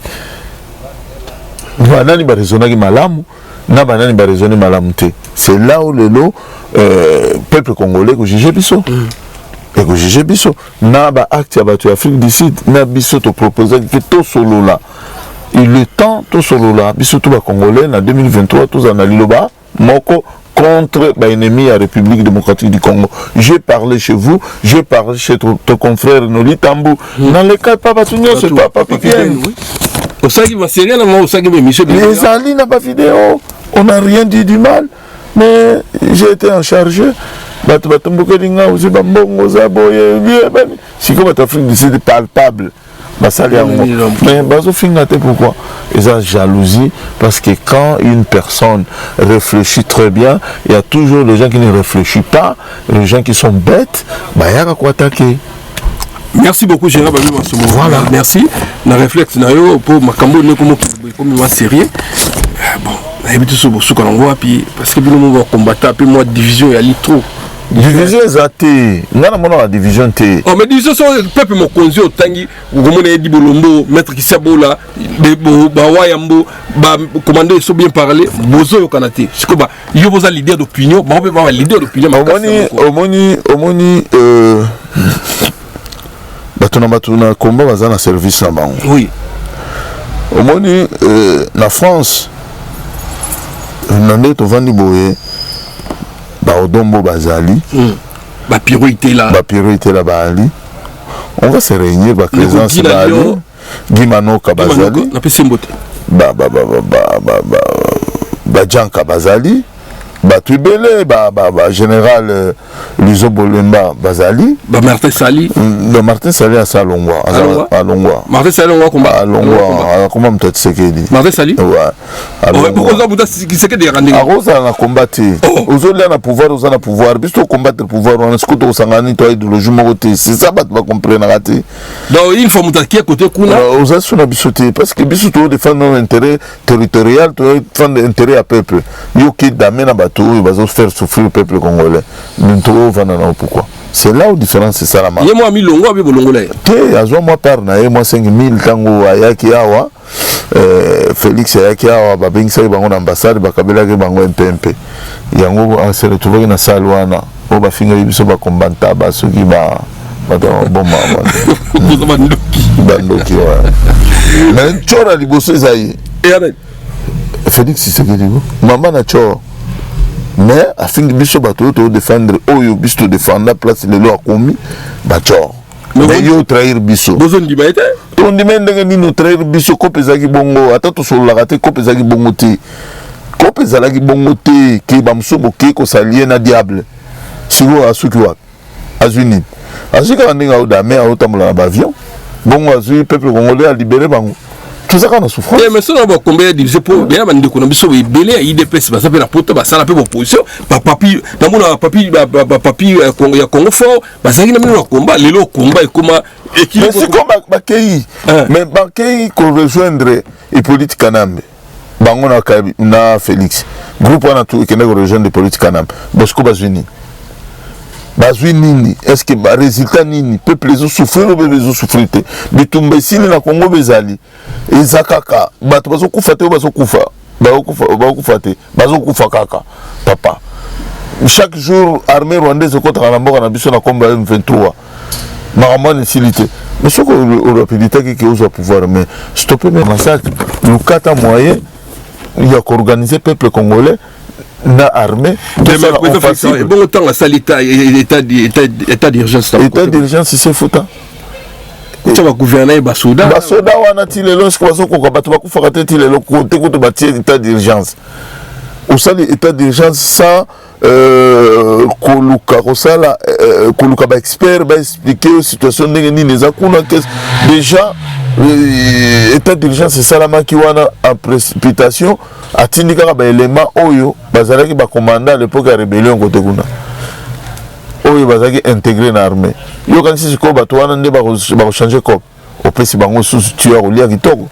Banani ba raisonner malamu na banani ba raisonner malamu te. C'est là où le peuple congolais ko juger biso. Et ko juger biso na ba acte ya batu Afrique du Sud na biso to proposer que to solo là. Il le temps to solo là biso to ba congolais na 2023 tous en aliloba moko contre l'ennemi à la République démocratique du Congo. J'ai parlé chez vous, j'ai parlé chez ton confrère Noli Tambou. Dans le cas pas Batunio, c'est pas Papi Bien. Au sein qui va serrer, au sein qui va Michel. Les alliés n'a pas vidéo. On n'a rien dit du mal. Mais j'ai été en charge. C'est comme l'Afrique du Sud palpable. Mais pourquoi? Et ça, jalousie, parce que quand une personne réfléchit très bien, il y a toujours les gens qui ne réfléchissent pas, les gens qui sont bêtes, il y a quoi attaquer. Merci beaucoup, Gérard. Voilà. Merci. Na réflexe pour ma cambo comme ma série. Bon, habitué sur ce qu'on voit puis parce que nous va combattre puis moi division il y a trop. Division zaté. Ngana mona la division té. Oh mais division so peuple mo konzi otangi ngomona di bolombo maître Kisabola ba wayambo ba commander so bien parler bozo yo kanate. C'est quoi yo boza leader d'opinion, ba on ba leader d'opinion. Omoni batuna combat baza na service na bango. Oui. Omoni na France nande to vandi boye ba odombo bazali ba priorité là bali. On va se réunir ba présence bali Gimano Kabazali na pesembote ba Janka Bazali Batubele, général Lizo Bolemba Bazali, Martin Sali, Martin Sali à Salongwa, à Longwa. Martin Sali combat à Longwa, comment peut-être c'est qu'il dit. Martin Sali. Ouais. Pourquoi vous avez c'est que des rendez-vous. Arrose a combattu. Aux autres là na pouvoir, puisque combattre le pouvoir, on a ce que tu sangani toi idéologie moroté, c'est ça va comprendre raté. Donc il faut monter qui à côté kuna. Aux autres on a bisoté parce que bisoto défendre nos intérêts territorial, tu défendre intérêt à peuple. Yo qui d'amena il va faire souffrir le peuple congolais. Pourquoi? C'est là où la différence c'est ça la marque. Il y a moi 1000 longo avec bolongolais. Moi par na moi 5000 tango ayaki awa Félix ayaki awa babengisa bango na ambassade bakabela ke bango MPMP. Yango on se retrouve na salwana. O ba finga biso ba kombanta ba soki ba bomba. Bandoki wa. Mais chora liboso ezai. Félix c'est ce que dit. Maman na chora. Mais afin que biso bato to défendre oyo biso défendre la place les lois commis bacho mais yo trahir biso besoin di baité on demande que ni no trahir biso ko pezaki bongo ata to solo la te ko pezaki bongo te ko pezalaki bongo te ki ba msobo ki ko salie na diable sigo asuki wa azuni azika ndinga oda mais autambola na avion bongo azui peuple congolais a libéré bango. Tout ça qu'on a souffert. Mais si on a combien divisé pour bien avant de qu'on a besoin de belé à IDPS, ça fait la pote, ça la fait opposition. Papi, dans mon papi, Congo fort, ça qui n'a même le combat, les lots combat et comment. Mais c'est comme Bakei. Mais Bakei qu'on rejoindrait et politique Kanambe. Bango na Félix. Groupe on a tout qui n'a rejoindre les politiques Kanambe. Bosco Bazuni. Bazui nini, est-ce que ba résultat nini, peuple les souffrir ou les souffrir te. Bitumbe sini na Congo bezali. Ezakaka, bato bazo kufa te bazo kufa. Bazo kufa kaka. Papa. Chaque jour armée rwandaise contre la mort na biso na combat M23. Maramane silité. Mais ce que le rapidité qui est au pouvoir mais stopper mes massacres, le kata moyen il y a qu'organiser peuple congolais na armée. Bon autant ça l'état d'urgence. État d'urgence c'est fouta. Tu vas gouverner basoda. Basoda wana ti lelo sikwazo ko bato bakufaka te ti lelo ko te ko to batie état d'urgence. Au sein de l'état d'urgence ça koluka kosala koluka ba expert ba expliquer situation ndenge nini eza kuna déjà état d'urgence c'est ça la makiwana en précipitation atindika ba élément oyo bazalaki ba commandant à l'époque ya rébellion côté kuna oyo bazalaki intégré na armée yo kanisi siko bato wana nde ba changer corps opesi bango sous tueur au lia kitoko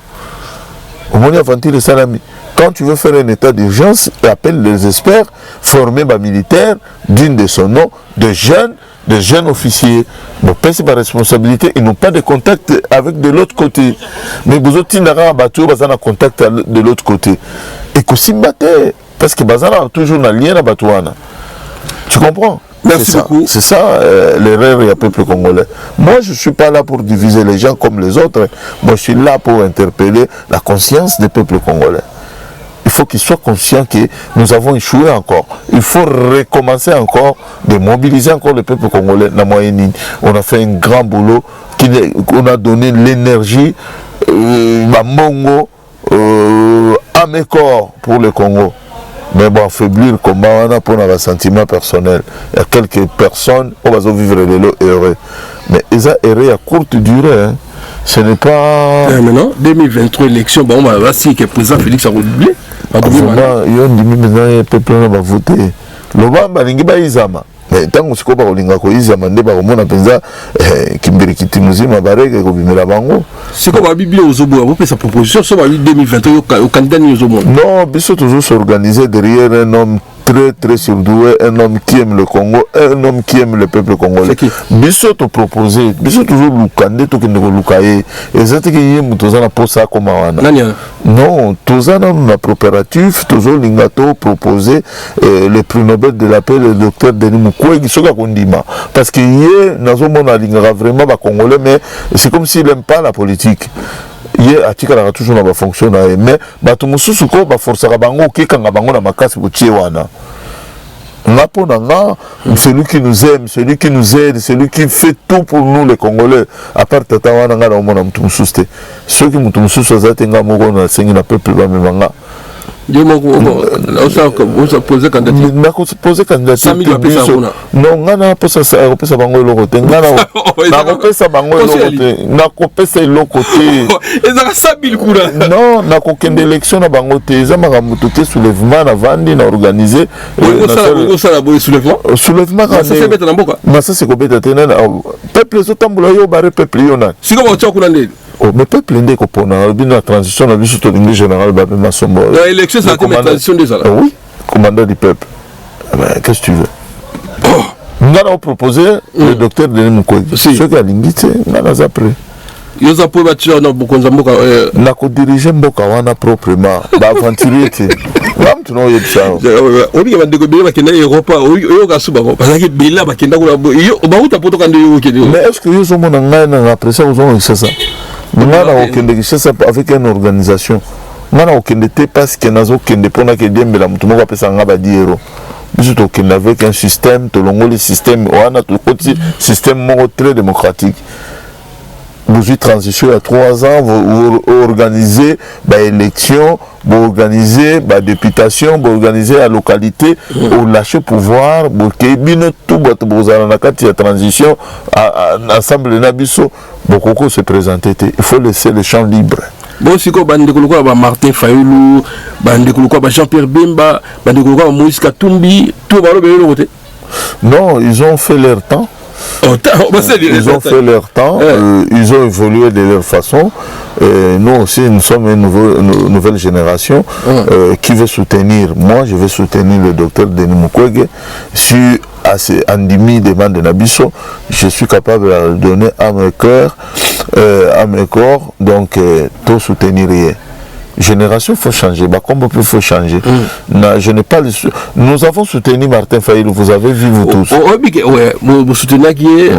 omoni avantile salami. Quand tu veux faire un état d'urgence, appelle les experts, former des militaires, digne de son nom, de jeunes officiers. Bon, c'est ma responsabilité, ils n'ont pas de contact avec de l'autre côté. Mais vous autres, ils ont contact de l'autre côté. Et que si parce que Bazana a toujours un lien à Batouana. Tu comprends? Merci beaucoup. C'est ça l'erreur du peuple congolais. Moi, je ne suis pas là pour diviser les gens comme les autres. Moi, je suis là pour interpeller la conscience du peuple congolais. Il faut qu'ils soient conscients que nous avons échoué encore. Il faut recommencer encore, de mobiliser encore le peuple congolais. On a fait un grand boulot, on a donné l'énergie, Mongo, à mes corps pour le Congo. Mais bon, affaiblir comment on a pour un sentiment personnel. Il y a quelques personnes, on va vivre les lots heureux. Mais ils ont erré à courte durée. Hein. Ce n'est pas. Maintenant, 2023 élection, bon, on va si que le président Félix a redoublé. Le peuple va voter. Le Bamba Lingiba Izama. Mais tant que Sikoba Olinga ko Izama nde ba komona penza kimbirikiti muzima bareke ko bimela bango. C'est comme la Bible aux obo, vous faites sa proposition sur 2023 au candidat aux obo. Non, biso toujours s'organiser derrière un homme très surdoué, un homme qui aime le Congo, un homme qui aime le peuple congolais. Biso te proposer, biso toujours lukande to kende ko lukaye. Ezati ki yemu tozana posa koma wana. Non, tozana na coopératif, toujours lingato proposer le prix Nobel de la paix le docteur Denis Mukwege soka kondima parce que hier nazo mona lingara vraiment ba congolais mais c'est comme s'il aime pas la politique. Hier atikala toujours na ba fonctionnaire mais bato mususu ko ba forcer bango kekanga bango na makasi botie wana. Celui qui nous aime, celui qui nous aide, celui qui fait tout pour nous les Congolais, à part Tatawana, on a un souci. Ceux qui m'ont souci, c'est un gars qui n'a peuple pas on posé candidature. Non, on a posé ça bango l'autre. Non, na kokende élection na bango te. Eza makamutuke soulèvement na vandi na organisé. Soulèvement quand c'est bête na mboka. Mais ça c'est kobeta tena. Peuple zotambula yo bare peuple yona. Siko ba tcha kunande. Oh, mais peuple ndé ko pona la transition na biso to lingi général ba Masombo. La élection c'est la transition des ala. Oui, commandant du peuple. Qu'est-ce que tu veux? Nous avons proposé le docteur Denis Mukwege. Ce qui a l'ingité, nous avons appris. Ils ont proposé na ko diriger mboka wana proprement ba aventurier te lam tu no yebisa obi ba ndeko bela bakenda Europe oyo ka suba ko parce que bela bakenda ko ba uta poto kande yo ke mais est-ce que yo zo mona ngana na après ça vous ont ça ngana okende ça avec une organisation ngana okende te parce que nazo kende pona ke dembela mutu moko apesa ngaba 10 euros biso to kende avec un système to longoli système wana to koti système moko très démocratique. Vous avez transition à 3 ans, vous organisez l'élection, vous organisez la députation, vous organisez la localité, vous lâchez pouvoir, vous avez tout la transition, ensemble de Nabiso, vous se présenter. Il faut laisser les champs libres. Bon, si vous avez Martin Fayoulou, Jean-Pierre Bemba, Moïse Katumbi, tout va le côté. Non, ils ont fait leur temps. Ils ont fait leur temps, ils ont évolué de leur façon. Nous aussi, nous sommes une nouvelle génération qui veut soutenir. Moi, je vais soutenir le docteur Denis Mukwege. Si Andimi demande de Nabiso, je suis capable de le donner à mes cœurs, à mes corps, donc tout soutenir rien. Génération, il faut changer. Comme il faut changer. Je n'ai pas nous avons soutenu Martin Fayulu, vous avez vu vous tous. Vous soutenez qui est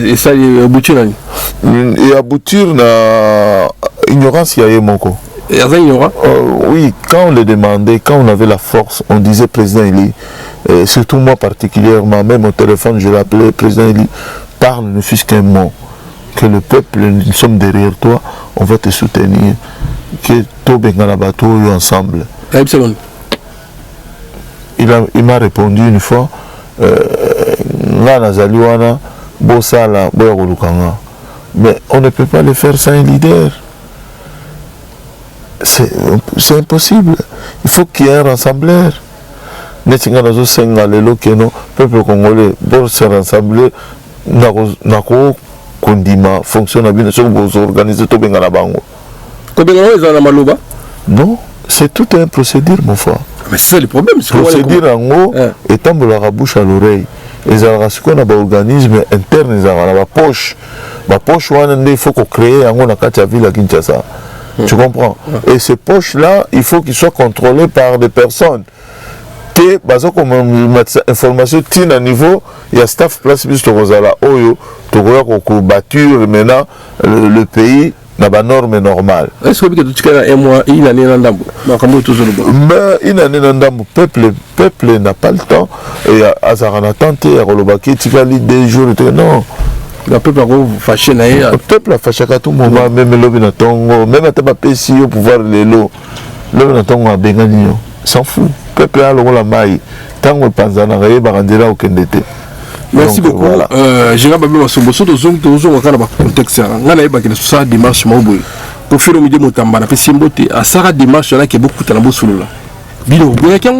et ça aboutir. Et aboutir na ignorance il y a moko. Oui, quand on le demandait, quand on avait la force, on disait président Eli, surtout moi particulièrement, même au téléphone, je l'appelais président Eli, parle ne fût-ce qu'un mot, que le peuple, nous sommes derrière toi, on va te soutenir, que tout Bengala bateau ensemble. Il m'a répondu une fois, mais on ne peut pas le faire sans un leader. C'est impossible. Il faut qu'il y ait un rassembleur. Le peuple congolais doit se rassembler. Non, c'est tout un procédure, mon frère. Mais c'est le problème. Procédure en haut, étant de la bouche à l'oreille. Les organismes internes, les poches. La poche, il faut qu'on crée un ville à Kinshasa. Tu comprends? Et ces poches-là, il faut qu'ils soient contrôlés par des personnes. Et, comme information, à niveau, il y a staff place, il y a bâtir maintenant le pays dans la norme normale. Est-ce que tu as un mois, il a le peuple n'a pas le temps. Et à Zarana tenté, à Rolobaki, tu vas lire des jours. Non. Le peuple a fâché. Le peuple a fâché à tout moment, même le Tongo, même à Tabapessi au pouvoir de l'eau. Le Tongo a Bengani. S'en fout. Le peuple a le maille. Tant que le Panzana a Barandela au Kendete. Merci beaucoup. Je vais vous dire que vous avez un contexte. Vous avez une démarche. Pour faire le milieu de Motamba, on a fait une démarche qui est beaucoup de temps. Bilo, vous avez un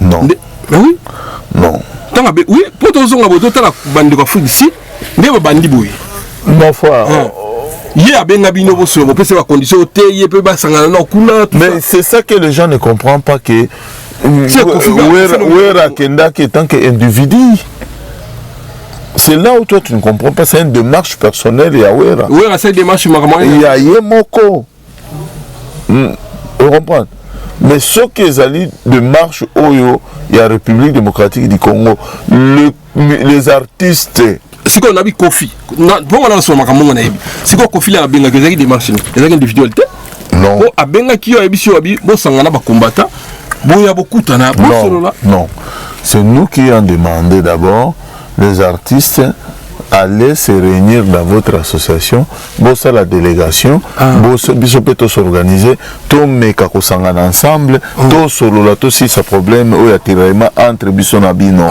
non. Oui. Non. Oui, pour tous les gens qui ont bandi de ici, mais vous bandi boy. Ma foi. Mais c'est ça que les gens ne comprennent pas que tant qu'individu. C'est là où toi tu ne comprends pas, c'est une démarche personnelle. Il y a cette démarche, il y a Yemoko. Vous comprenez? Mais ce qu'ils allaient de marche Oyo, il y a la République démocratique du Congo, les artistes. C'est qu'on a vu Kofi. C'est quoi Kofi là a bien des démarches, des individualités. Non. A bien qui a émission bon sangana ba combattant. Bon il y a beaucoup de temps. Non. C'est nous qui avons demandé d'abord les artistes allez se réunir dans votre association, bossa la délégation, bossa peut s'organiser, tout mais kako sangana ensemble, tout solo là tout si ça problème ou ya tiraillement entre biso na bino.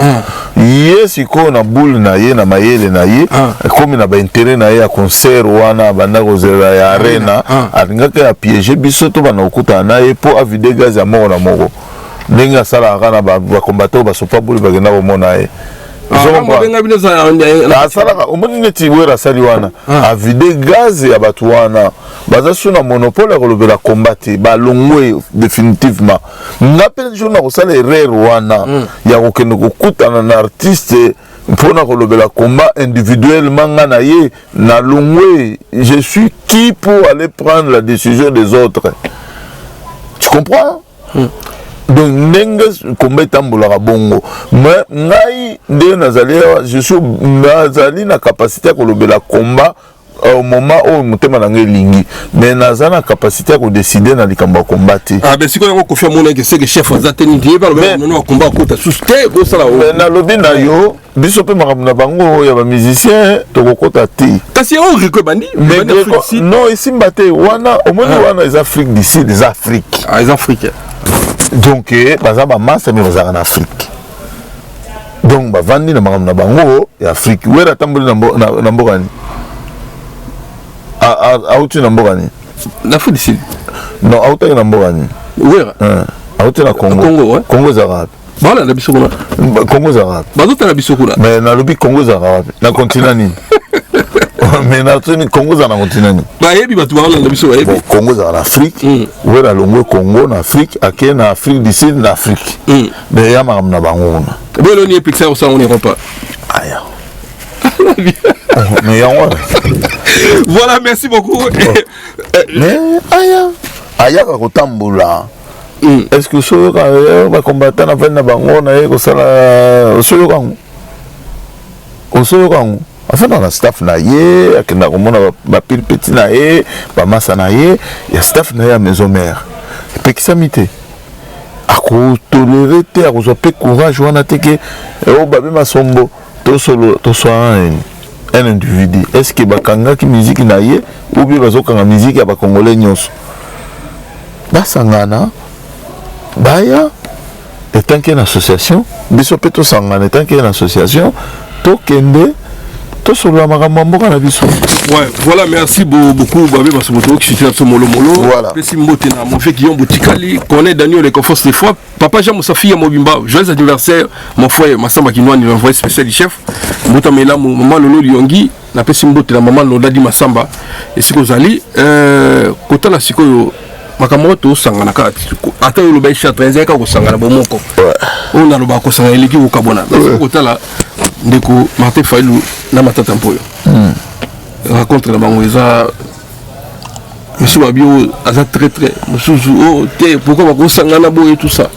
Yes iko na boule na ye na mayele na ye, comme na ba intérêt na ye à concert wana banda kozela ya arena, alingaka ya piéger biso to bana okuta na ye po avide gaz ya moko na moko. Ndenge sala kana ba combattant ba sopa boule ba gena bomona ye. A vidé gaz et abatuana. Baza suna monopole à relever la combattre. Balongwe définitivement. N'appelle jour na kosala erreur wana. Ya kokende kokuta na artiste pour na relever la combat individuellement na ye na longwe. Je suis qui pour aller prendre la décision des autres? Tu comprends? Donc nenges combat tambola bongo mais ngai de nazali je suis nazali na capacité ko lobela combat au moment où mutema na lingi mais nazali na capacité ko décider na likambo combattre ben si ko confirme mon que c'est que chef azateni die par le non combat ko ta susté ko sala na lobi na yo biso pe makamuna bango ya ba musicien to kokota ti kasi on reko bandi non ici mbate wana au moins wana les Afrique d'ici des Afriques les Africains. Donc, par exemple, masse mais en Afrique. Donc, bah vandi na makamna bango et Afrique. Où est la tamboli na mbogani? Auti na mbogani? L'Afrique d'ici. Non, auti na mbogani. Où est? Auti na Congo. Congo, ouais. Congo Arabe. Voilà, la bisokuna. Congo Arabe. Bazote la bisokuna. Mais na lobi Congo Arabe. Na continent ni. Mais na Congo na continent ni. Ba yebi batu ba la biso yebi. Congo en Afrique. Où est la longue Congo en Afrique, à en Afrique d'ici en Afrique. Mais ya makamna na bango na. Bon on y pixel ça on y repas. Aya. Mais ya voilà, merci beaucoup. Mais aya ka kotambola. Est-ce que soyo ka ba combattant na vena bango na ye ko sala soyo kango? Osoyo kango? enfin dans la staff na ye akenda komona bapile petit na ye bamasa na ye ya staff na ye ya maison mère epekisami te akotolere te akozwa mpe courage wana te ke oyo babema sombo toswa un individu est-ce que bakangaki musique na ye ou bien bazokanga musique ya bakongolais nyonso basangana baya etanke na association biso mpe tosangana etanke na association tokende tosolola makambo ya mboka na biso. Ouais, voilà, merci beaucoup Babé Basomoto qui soutient ce molo. Voilà. Merci Mbotena, mon frère Guillaume Boutikali, connaît Daniel et Confos des fois. Papa Jean Moussafi Mobimba, joyeux anniversaire, mon frère Massamba Kinouani, l'envoyé spécial du chef. Mbotamela, mon maman Lolo Liongi, la personne Mbotena, maman Lodadi Massamba. Et c'est que vous allez, quand la siko makamoto sangana kati ata yo loba isha trenze ka ko sangana bomoko on a loba ko sangana eliki ko kabona ko tala ndeko Martin Fayulu na matata mpoyo raconte la bango eza monsieur Babio aza très musuzu oh te pourquoi ba ko sangana boye tout ça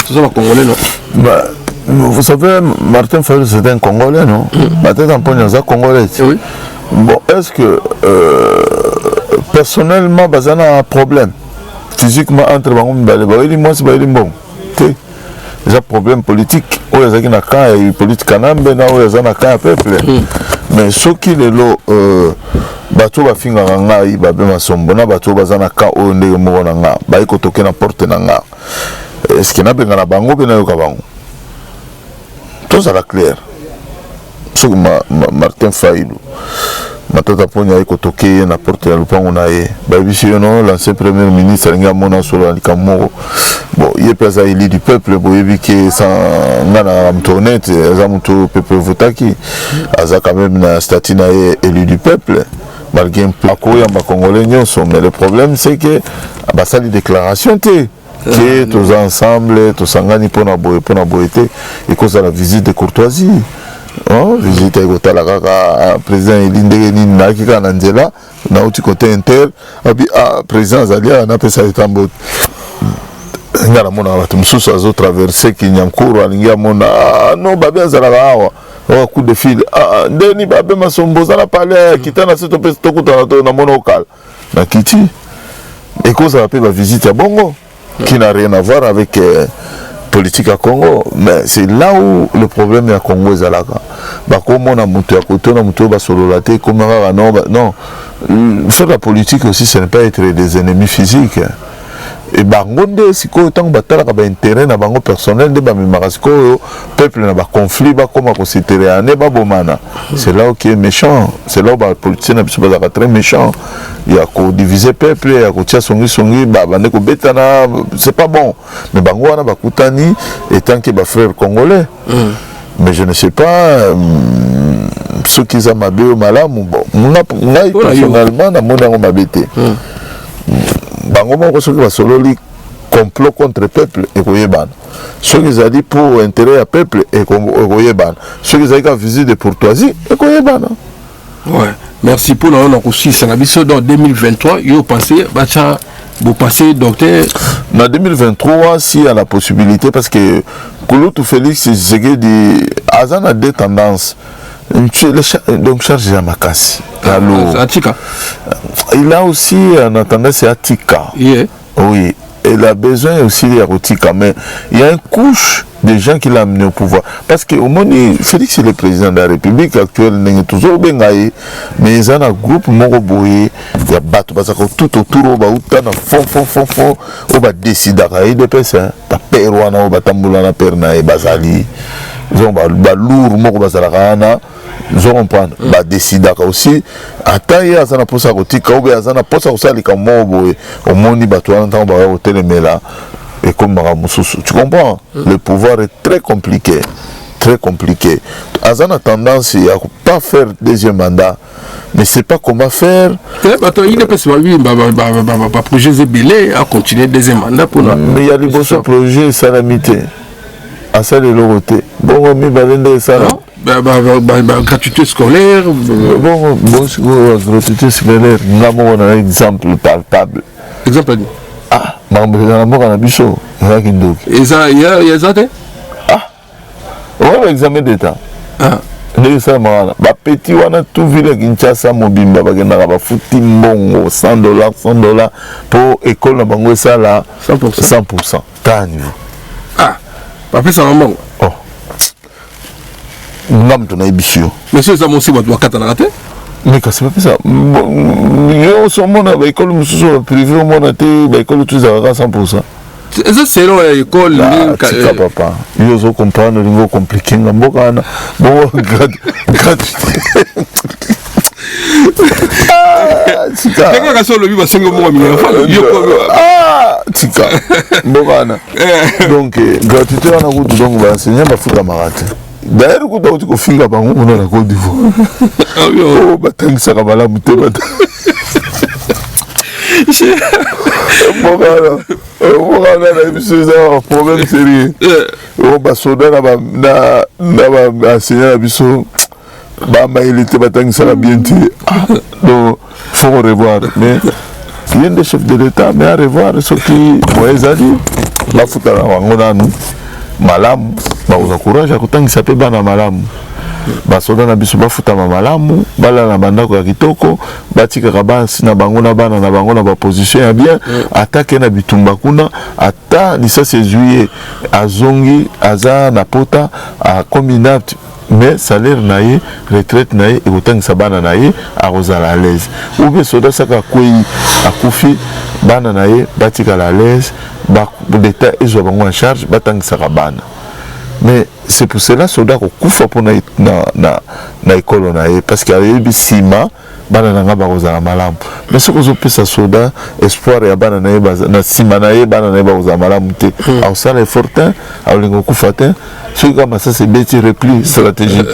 va congolais non bah vous savez Martin Fayulu c'était un congolais non matata mpoyo aza congolais oui bon est-ce que personnellement bazana un problème physiquement entre bango mibale bayeli mwasi bayeli mbongo te eza problème politique oyo ezalaki na camp ya politique kanambe na oyo eza na camp ya peuple mais soki lelo bato bafingaka ngai babema sombo na bato baza na camp oyo ndenge moko na nga bayi kotoke na porte na nga est-ce que nabenga na bango mpe nayoka bango tozala clair soki Martin Fayulu matata poni ayi kotoke ye na porte ya lupango na ye babisi yo no l'ancien premier ministre alingi amona solo alika moko bon ye mpe aza élu du peuple boyebi ke nga na moto honnête aza moto peuple votaki aza quand même na statut na ye élu du peuple malgré akoyamba congolais nyonso mais le problème c'est que basali déclaration te ke toza ensemble tosangani mpona boye te ekozala visite de courtoisie visite ekotala kaka président eli ndenge nini nayaki kaka na nzela nauti côté inter abi président azali awa napesa etambo nga namona bato mosusu azotraverse kinyankuru alingi amona no babe azalaka awa oka coup de fil ndeni babe masombo ozala pale kita na se topesi tokutana namona okala na kiti ekozala mpe bavisite ya bongo qui n'a rien à voir avec politique à Congo, mais c'est là où le problème est à Congo est là. Bah comment on a monté à côté, on a monté au sololaté, comment non, faire la politique aussi, ce n'est pas être des ennemis physiques. Et bangonde si ko tant batala ka ba intérêt na bango personnel de ba mimarasiko peuple na ba conflit ba comment ko s'intérêt ba bomana c'est là qui est méchant c'est là où ba politicien na biso ba très méchant il y a ko diviser peuple il y a ko tia songi ba bande ko betana c'est pas bon mais bango wana ba kutani étant que ba frères congolais mais je ne sais pas ceux qui ont mabé au malamu bon moi personnellement na mona ngo mabete bango moko soki basololi complot contre le peuple ekoyebana soki ezali pour intérêt ya peuple ekoyebana soki ezali ka visite de courtoisie ekoyebana. Ouais, merci pour la on aussi ça biso dans 2023 yo passé bacha vous passez docteur en 2023 s'il y a la possibilité parce que Kouloutou Félix Tshisekedi a deux tendances. Donc charge à Makassi. Il a aussi une tendance à Tika. Yeah. Oui. Il a besoin aussi de Tika. Mais il y a une couche de gens qui l'ont amené au pouvoir. Parce que au moment Félix est le président de la République actuelle, il est toujours bien gaillé. Mais il y a un groupe Moroboye, il y a battu tout autour, il y a fond, il va décider. Il y a des personnes, il y a des personnes, il y a des personnes, ils ont lourd moko bazalaka ils ont comprendre ba décider aussi ataye azana posa kotika obe azana posa kosalika mobo omoni bato wana ntango ba hotelemela et comme maramususu tu comprends le pouvoir est très compliqué azana tendance à pas faire deuxième mandat mais c'est pas comment faire il est pas projet Zébélé à continuer deuxième mandat pour mais il y a les beaux projets salamité à ça de l'autre bon mi balende ça gratuité scolaire bon gratuité scolaire ngamo on a exemple palpable mambo na mboka na biso ya kindoki et ça il y a ça ouais examen d'état ndenge ça mara bapeti wana tout ville Kinshasa mobimba bakendaka bafuti mbongo $100 pour école na bango esala 100% ta niveau bapesa na mbongo nga moto nayebi yo monsieur eza mosi bato bakatanaka te mais kasi bapesa yo osomona baekole mosusu baprivé omona te baekole tu ezalaka 100%. eza selon ya école tika papa yo ozo comprendre olingi ocomplike nga mboka wana bongo gratuité tika kasi olobi basengi omonga mingi tika mboka wana donc gratuité wana kutu donc baenseignant bafutamaka te d'ailleurs kuta kuti kofinga bango kuna na Côte d'Ivoire batangisaka malamu te mokana na biso eza problème sérieux basoda na baenseignant na biso bamayele te batangisaka bien te donc faut revoir mais ye nde chef de l'état mais à revoir soki moye ezali bafutana bango nanu malamu bakoza courage ya kotangisa mpe bana malamu basoda na biso bafutama malamu balala na bandako ya kitoko batikaka basi na bango na bana na bango na baposition ya bien atake na bitumba kuna ata lisasi ezwi azongi aza na pota akomi inapte mais salaire na ye retraite na ye ekotangisa bana na ye akozala à l'aise oube soda saka akwei akufi bana na ye batikala à l'aise l'état ezwa bango en charge batangisaka bana mais c'est pour cela soda kokufa mpo na ekolo na ye parce que ayebi nsima bana na nga bakozala malamu mais soki ozopesa soda espoir ya bana na ye na nsima na ye bana na ye bakozala malamu te akosala effort te akolinga kokufa te soki kaka masasi ebeti repli stratégique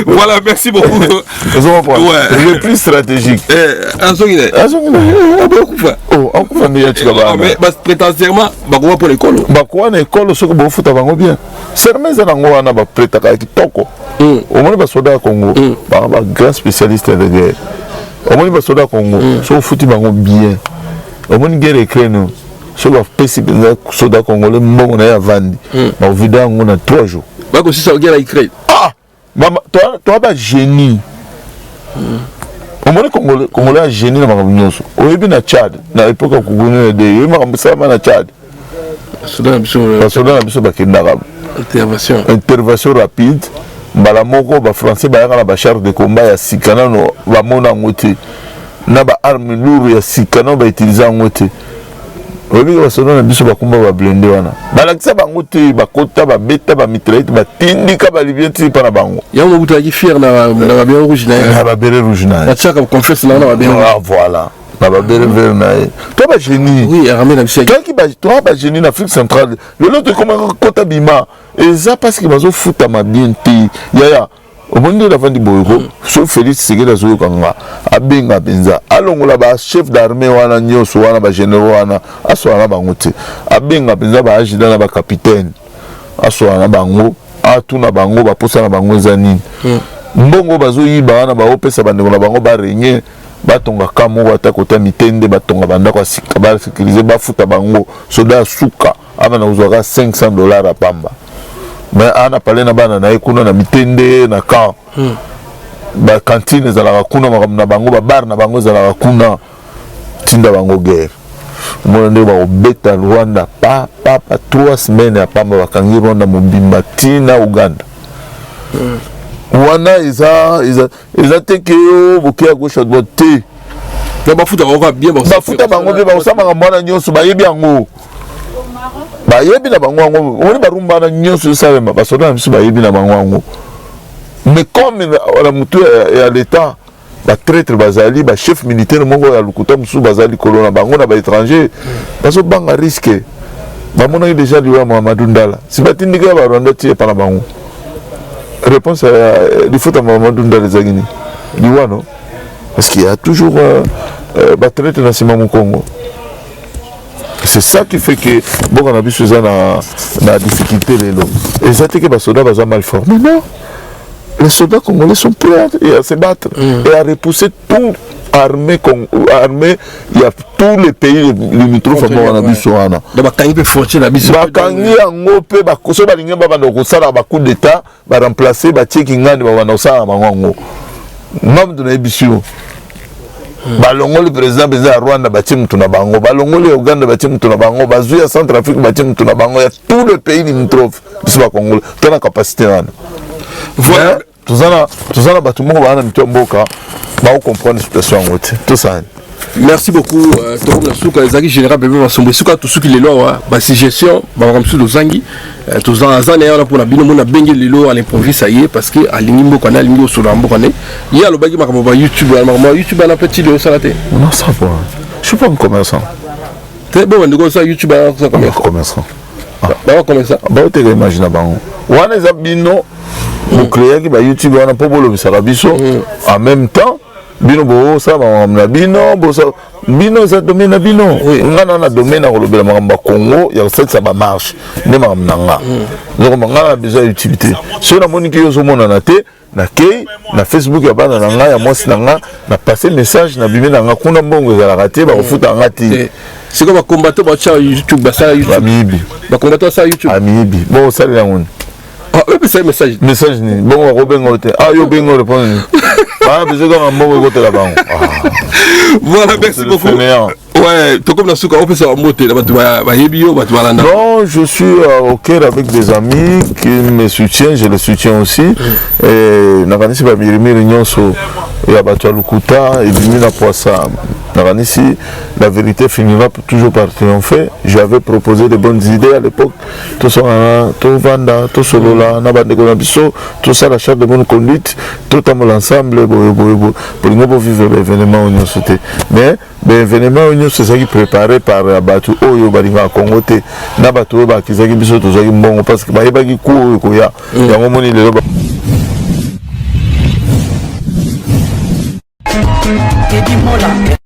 voilà merci beaucoup repli stratégique akufa nde yatika bana prétentiellement bakowa mpo na ekolo bakowa na ekolo soki bofuta bango bien serme eza nango wana bapretaka ya kitoko omoni basoda ya Congo banga bagrand spécialiste de guerre omoni basoda ya Congo soki ofuti bango bien omoni guerre ukraine soki bapesi mpenza soda ya Congolais mbongo na ye avandi bakovida yango na 3 jours bakosisa guerre ya Ukraine toa bagénie omoni Congolais ya génie na makambo nyonso oyebi na Tchad na époque ya kugunu de oyebi makambo esalama na Tchad basoda na biso bakendaka intervention rapide mbala moko bafrançais bayaka na bachar de combat ya sika nano bamona yango te na baarme lourde ya sika nano bautilize yango te oyebika basoda na biso bakumba bablende wana balakisa bango te bakota babeta bamitraillette batindika balibien ti mpa na bango yango mobutaki fiere na babere rouge na ye na babere rouge na ye batiaka confiance na babere voilà na babere vert na ye to bagénie toa bagénie na Afrique centrale lelo tokomaka kota bima eza parce que bazofutama bien te yaya omoni nde navandi boyeko so Félix Tshisekedi azoyokanga abenga mpenza alongola bachef d'armée wana nyonso wana bagénéraux wana aswala na bango te abenga mpenza baagida na bacapitaine aswala na bango atuna bango baposa na bango eza nini mbongo bazoyiba wana baopesa bandeko na bango barenye batonga ka moko ata kota mitende batonga bandako ya sika basécurize bafuta bango soda ya suka abana kozwaka $500 apamba mais ana pale na bana na ye kuna na mitende na camp bakantine ezalaka kuna makambo na bango babar na bango ezalaka kuna tinda bango guerre omona nde bakobeta Rwanda pa 3 semaines ya pamba bakangi Rwanda mobimba tina Uganda wana eza te ke yo boke ya gauche à droite te bafuta bango bien bakosala makambo wana nyonso bayebi yango bayebi na bango yango omoni barumba wana nyonso esalema basoda na biso bayebi na bango yango mais comme na motu ya l'état batraître bazali bachef militaire moko ya lokuta mosusu bazali likolo na bango na baétranger bazobanga risque bamonaki déjà liwa Mamadou Ndala si batindika ya barwanda ti epa na bango réponse à l'ifota Mamadou Ndala ezaki nini liwa no parce qu'il y a toujours batraître na nsima mu Congo. C'est ça qui fait que bon on a vu ça na difficulté lelo et ça fait que les soldats sont mal formés. Non, les soldats congolais sont prêts à se battre et à repousser armée, il y a tous les pays limitrophes à Bissouana. Bakangi yango pe bakoso balinga babando kosala ba coup d'état ba remplacer ba tchekingani ba wana osala bango. Ngam tuna ebisio. Balongoli président beza Rwanda bati mutu na bango, balongoli Uganda bati mutu na bango, bazuya Centrafrique bati mutu na bango, il y a tous les pays limitrophes biso ba Congolais. Tona capacité wana. Voilà. Tuzana batu moko bana mito mboka ba comprendre la situation en route. Tout ça. Merci beaucoup. Torom na suka ezaki général bébé masombe suka to suki lelo wa ba suggestion ba ramsu do zangi to zanzana ya pour na bino mona bengi lelo à l'improviste aye parce que alingi mboka na lingi osula mboka ne ya lo bagi makamo ba YouTube na petit de salate. Non ça va. Je suis pas un commerçant. Très bon ndiko ça YouTube ça commerçant. Ba commerçant. Ba te imagine bango. Wana za bino vous créez que YouTube wana po bolo bisala biso en même temps bino bo ça ba na bino bo ça bino ça domaine na bino ngana na domaine na kolobela makamba Congo ya ça ba marche ne makamba nanga donc ngana besoin utilité so na moni ki yo so mona na te na kei na Facebook ya bana nanga ya mwasi nanga na passer message na bimé nanga kuna mbongo za la raté ba kofuta ngati c'est comme combattre ba cha YouTube ba ça YouTube amibi ba combattre ça YouTube amibi bon ça la ngone ah oui c'est message ni bon Robin Ngote ah yo bengo répondre ah besoin d'un mot côté là-bas voilà merci beaucoup ouais tout comme la souka on peut ça monter là ba yebio ba balanda non je suis au cœur avec des amis qui me soutiennent je les soutiens aussi et nakanisi ba mirimiri nyonso ya ba twalukuta et bimina poisa nakanisi la vérité finira toujours par triompher j'avais proposé de bonnes idées à l'époque tout ça tout vanda tout solola na bande ko biso tout ça la charte de bonne conduite tout l'ensemble pour nous vivre l'événement union sauté mais l'événement union c'est ça qui préparé par batu oyo balinga Congo te na batu ba kizaki biso tozaki mbongo parce que ba yebaki ku ko ya yango moni lelo Eddie Mola